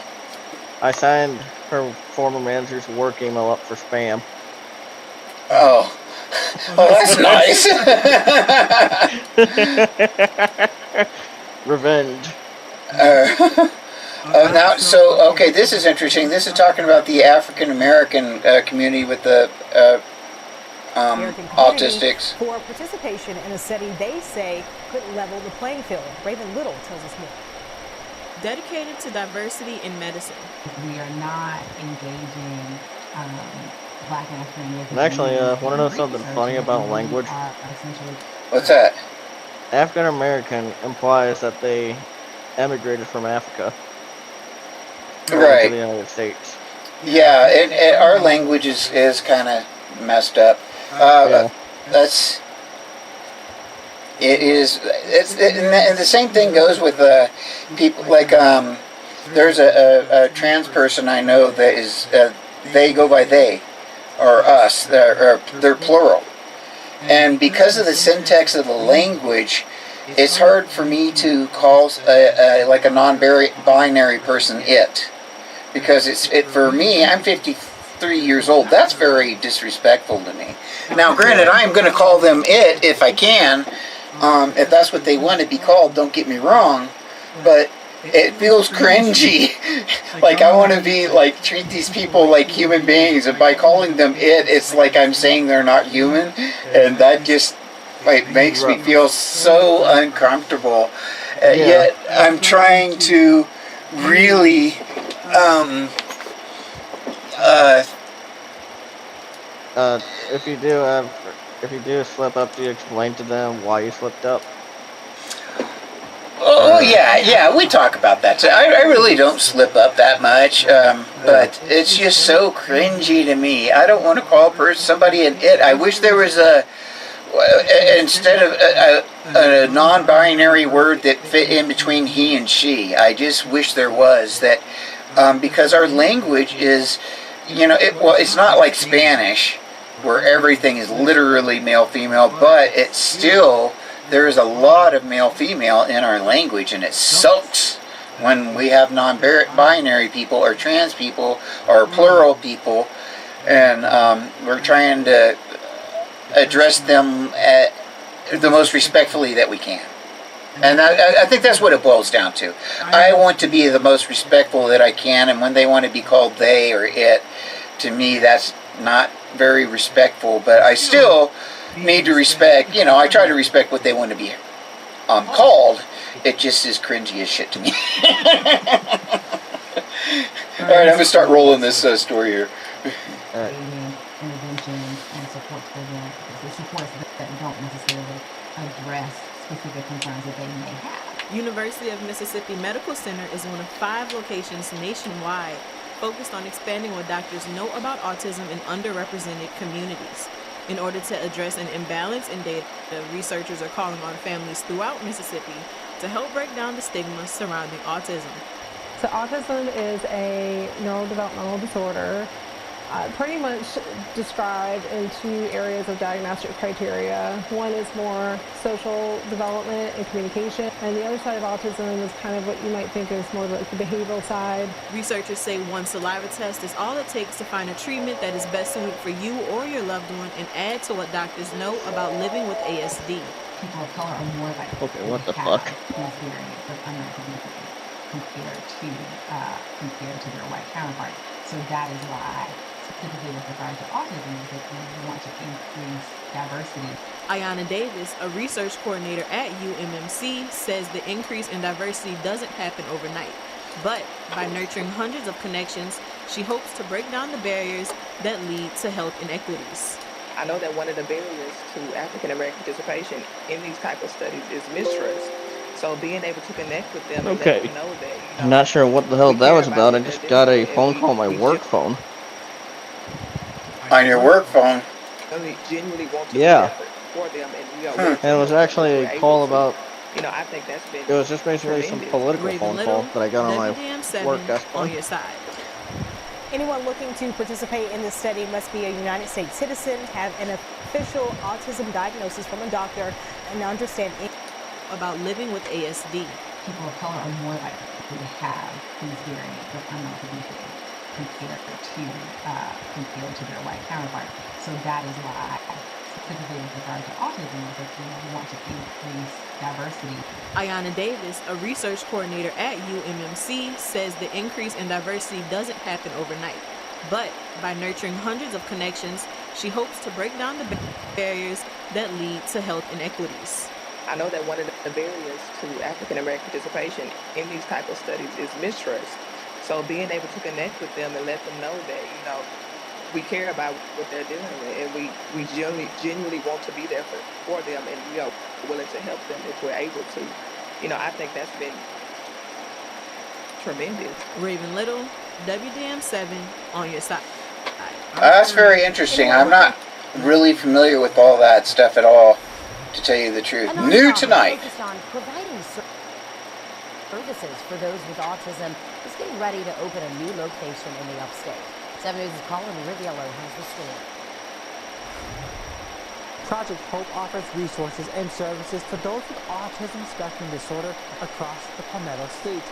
I signed her former manager's work email up for spam. Oh. Oh, that's nice. Revenge. Now, so, okay, this is interesting. This is talking about the African American community with the autistics. for participation in a study they say could level the playing field. Raven Little tells us more. Dedicated to diversity in medicine. We are not engaging Black and African American. And actually, want to know something funny about language? What's that? African American implies that they emigrated from Africa. Right. To the United States. Yeah, and our language is kind of messed up. That's. It is. And the same thing goes with people like there's a trans person I know that is they go by they or us. They're plural, and because of the syntax of the language, it's hard for me to call like a non-binary person it, because it for me, I'm 53 years old. That's very disrespectful to me. Now, granted, I am going to call them it if I can. If that's what they want to be called, don't get me wrong, but it feels cringy. Like I want to be like treat these people like human beings, and by calling them it's like I'm saying they're not human, and that just like makes me feel so uncomfortable. Yet I'm trying to really if you do slip up, do you explain to them why you slipped up? Oh yeah, we talk about that. So I really don't slip up that much, but it's just so cringy to me. I don't want to call somebody an it. I wish there was instead of a non-binary word that fit in between he and she. I just wish there was that, because our language is, it's not like Spanish, where everything is literally male-female, but it's still, there is a lot of male-female in our language, and it sucks when we have non-binary people or trans people or plural people, and we're trying to address them the most respectfully that we can. And I think that's what it boils down to. I want to be the most respectful that I can, and when they want to be called they or it, to me that's not very respectful, but I still need to respect, I try to respect what they want to be called. It just is cringy as shit to me. Alright, I'm going to start rolling this story here. Interventions and supports for them, the supports that don't necessarily address specific concerns that they may have. University of Mississippi Medical Center is one of 5 locations nationwide focused on expanding what doctors know about autism in underrepresented communities. In order to address an imbalance in data, researchers are calling on families throughout Mississippi to help break down the stigma surrounding autism. So autism is a neurodevelopmental disorder, pretty much described in 2 areas of diagnostic criteria. One is more social development and communication, and the other side of autism is kind of what you might think is more like the behavioral side. Researchers say one saliva test is all it takes to find a treatment that is best suited for you or your loved one, and add to what doctors know about living with ASD. People of color are more likely Okay, what the fuck? experience of unrecognizable compared to their white counterparts. So that is why, specifically with regard to autism, is that we want to increase diversity. Ayanna Davis, a research coordinator at UMMC, says the increase in diversity doesn't happen overnight. But by nurturing hundreds of connections, she hopes to break down the barriers that lead to health inequities. I know that one of the barriers to African American participation in these type of studies is mistrust. So being able to connect with them and let them know that, I'm not sure what the hell that was about. I just got a phone call on my work phone. On your work phone? Genuinely want to Yeah. do effort for them, and And it was actually a call about I think that's been It was just basically some tremendous. political Raven phone Little, calls that I got on my WDM7 work desk on phone. your side. Anyone looking to participate in this study must be a United States citizen, have an official autism diagnosis from a doctor, and understand about living with ASD. People of color are more likely to have these variants of unwanted behavior compared to their white counterparts. So that is why, specifically with regard to autism, that we want to increase diversity. Ayanna Davis, a research coordinator at UMMC, says the increase in diversity doesn't happen overnight. But by nurturing hundreds of connections, she hopes to break down the barriers that lead to health inequities. I know that one of the barriers to African American participation in these type of studies is mistrust. So being able to connect with them and let them know that, we care about what they're doing and we genuinely want to be there for them and, willing to help them if we're able to. I think that's been tremendous. Raven Little, WDM7 on your side. That's very interesting. I'm not really familiar with all that stuff at all, to tell you the truth. New tonight. Focused on providing services for those with autism is getting ready to open a new location in the upstate. 7 News' Colin Riviello has the story. Project Hope offers resources and services to those with autism spectrum disorder across the Palmetto State.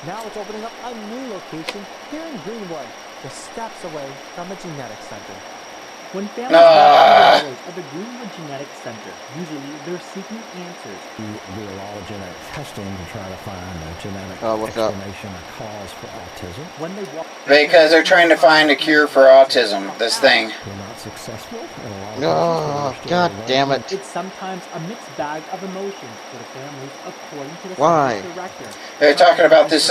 Now it's opening up a new location here in Greenwood, just steps away from a genetics center. When families go to the the Greenwood Genetics Center, usually they're seeking answers. We do a lot of genetic testing to try to find a genetic what's up? explanation or cause for autism. When they walk, Because they're trying to find a cure for autism, this thing. We're not successful in a lot of Oh, cases. god damn it. it's sometimes a mixed bag of emotions for the families, according to the Why? center's director. They're talking about this,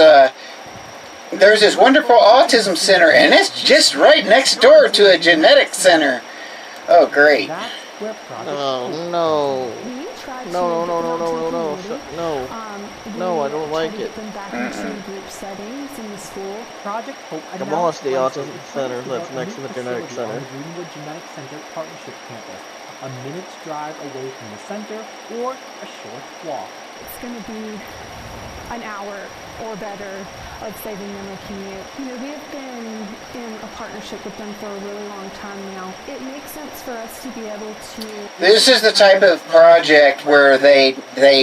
there's this wonderful autism center, and it's just right next door to a genetics center. Oh, great. Oh, no. No, I don't like it. Group settings in the school. Project Hope Come on, it's the autism center that's next to the genetics on center. the Greenwood Genetics Center Partnership Campus, a minute's drive away from the center or a short walk. It's going to be an hour or better of saving them a commute. We have been in a partnership with them for a really long time now. It makes sense for us to be able to... This is the type of project where they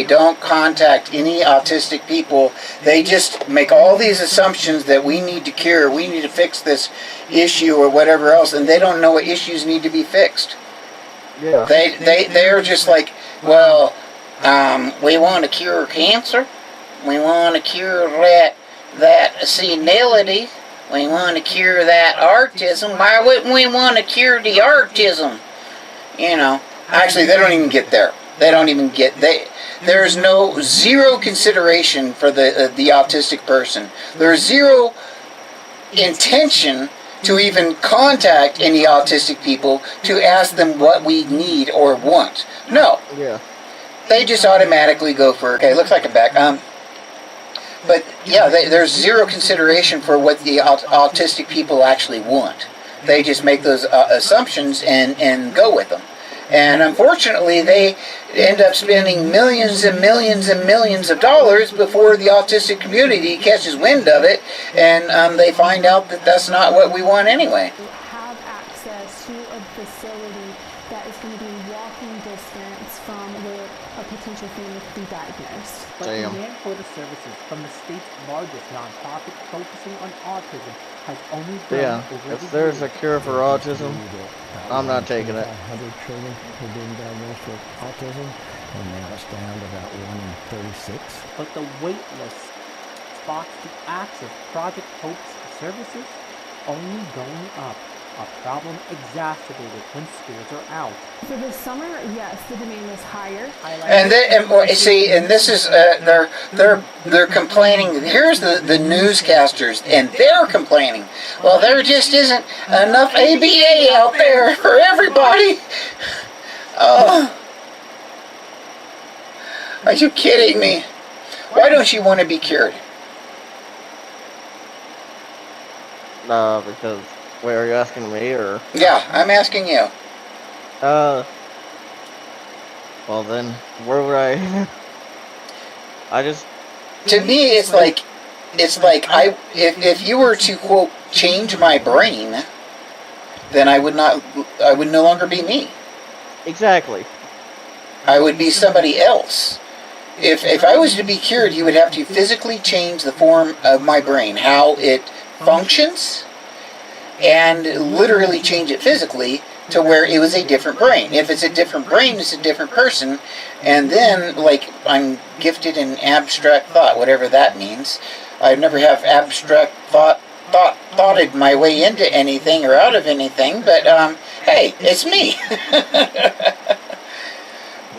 don't contact any autistic people. They just make all these assumptions that we need to cure, we need to fix this issue or whatever else, and they don't know what issues need to be fixed. Yeah. They're just like, well, we want to cure cancer. We want to cure that senility. We want to cure that autism. Why wouldn't we want to cure the autism? Actually, they don't even get there. They don't even get. There's zero consideration for the autistic person. There's zero intention to even contact any autistic people to ask them what we need or want. No. Yeah. They just automatically go for, okay, looks like a back. But yeah, there's zero consideration for what the autistic people actually want. They just make those assumptions and go with them. And unfortunately, they end up spending millions and millions and millions of dollars before the autistic community catches wind of it, and they find out that that's not what we want anyway. Have access to a facility that is going to be walking distance from where a potential family could be diagnosed. But demand for the services from the state's largest nonprofit focusing on autism has only grown over if there's a cure for autism, I'm not taking it. 100 children are being diagnosed with autism, and now it's down to about 1 in 36. But the wait list spots to access Project Hope's services only going up. A problem exacerbated when schools are out. For the summer, yes, the demand is higher. And this is they're complaining. Here's the newscasters, and they're complaining. Well, there just isn't enough ABA out there for everybody. Are you kidding me? Why don't you want to be cured? Because. Wait, are you asking me, or? Yeah, I'm asking you. Well then, where would I... To me, it's like if you were to quote change my brain, then I would no longer be me. Exactly. I would be somebody else. If I was to be cured, you would have to physically change the form of my brain, how it functions, and literally change it physically to where it was a different brain. If it's a different brain, it's a different person. And then, like, I'm gifted in abstract thought, whatever that means. I never have abstract thoughted my way into anything or out of anything, but hey, it's me.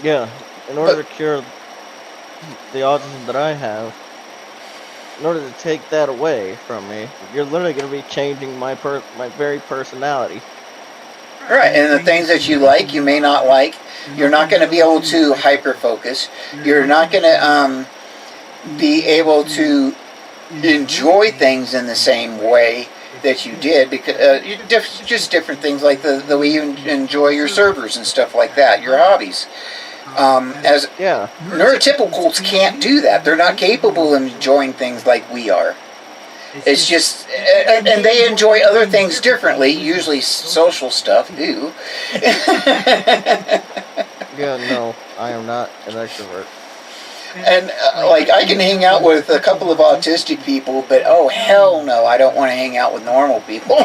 Yeah, in order to cure the autism that I have, in order to take that away from me, you're literally going to be changing my very personality. Right, and the things that you like, you may not like. You're not going to be able to hyper-focus. You're not going to be able to enjoy things in the same way that you did, because just different things, like the way you enjoy your servers and stuff like that, your hobbies. Neurotypicals can't do that. They're not capable of enjoying things like we are. It's just, and they enjoy other things differently, usually social stuff, too. Yeah, no, I am not an extrovert. And, like, I can hang out with a couple of autistic people, but oh, hell no, I don't want to hang out with normal people.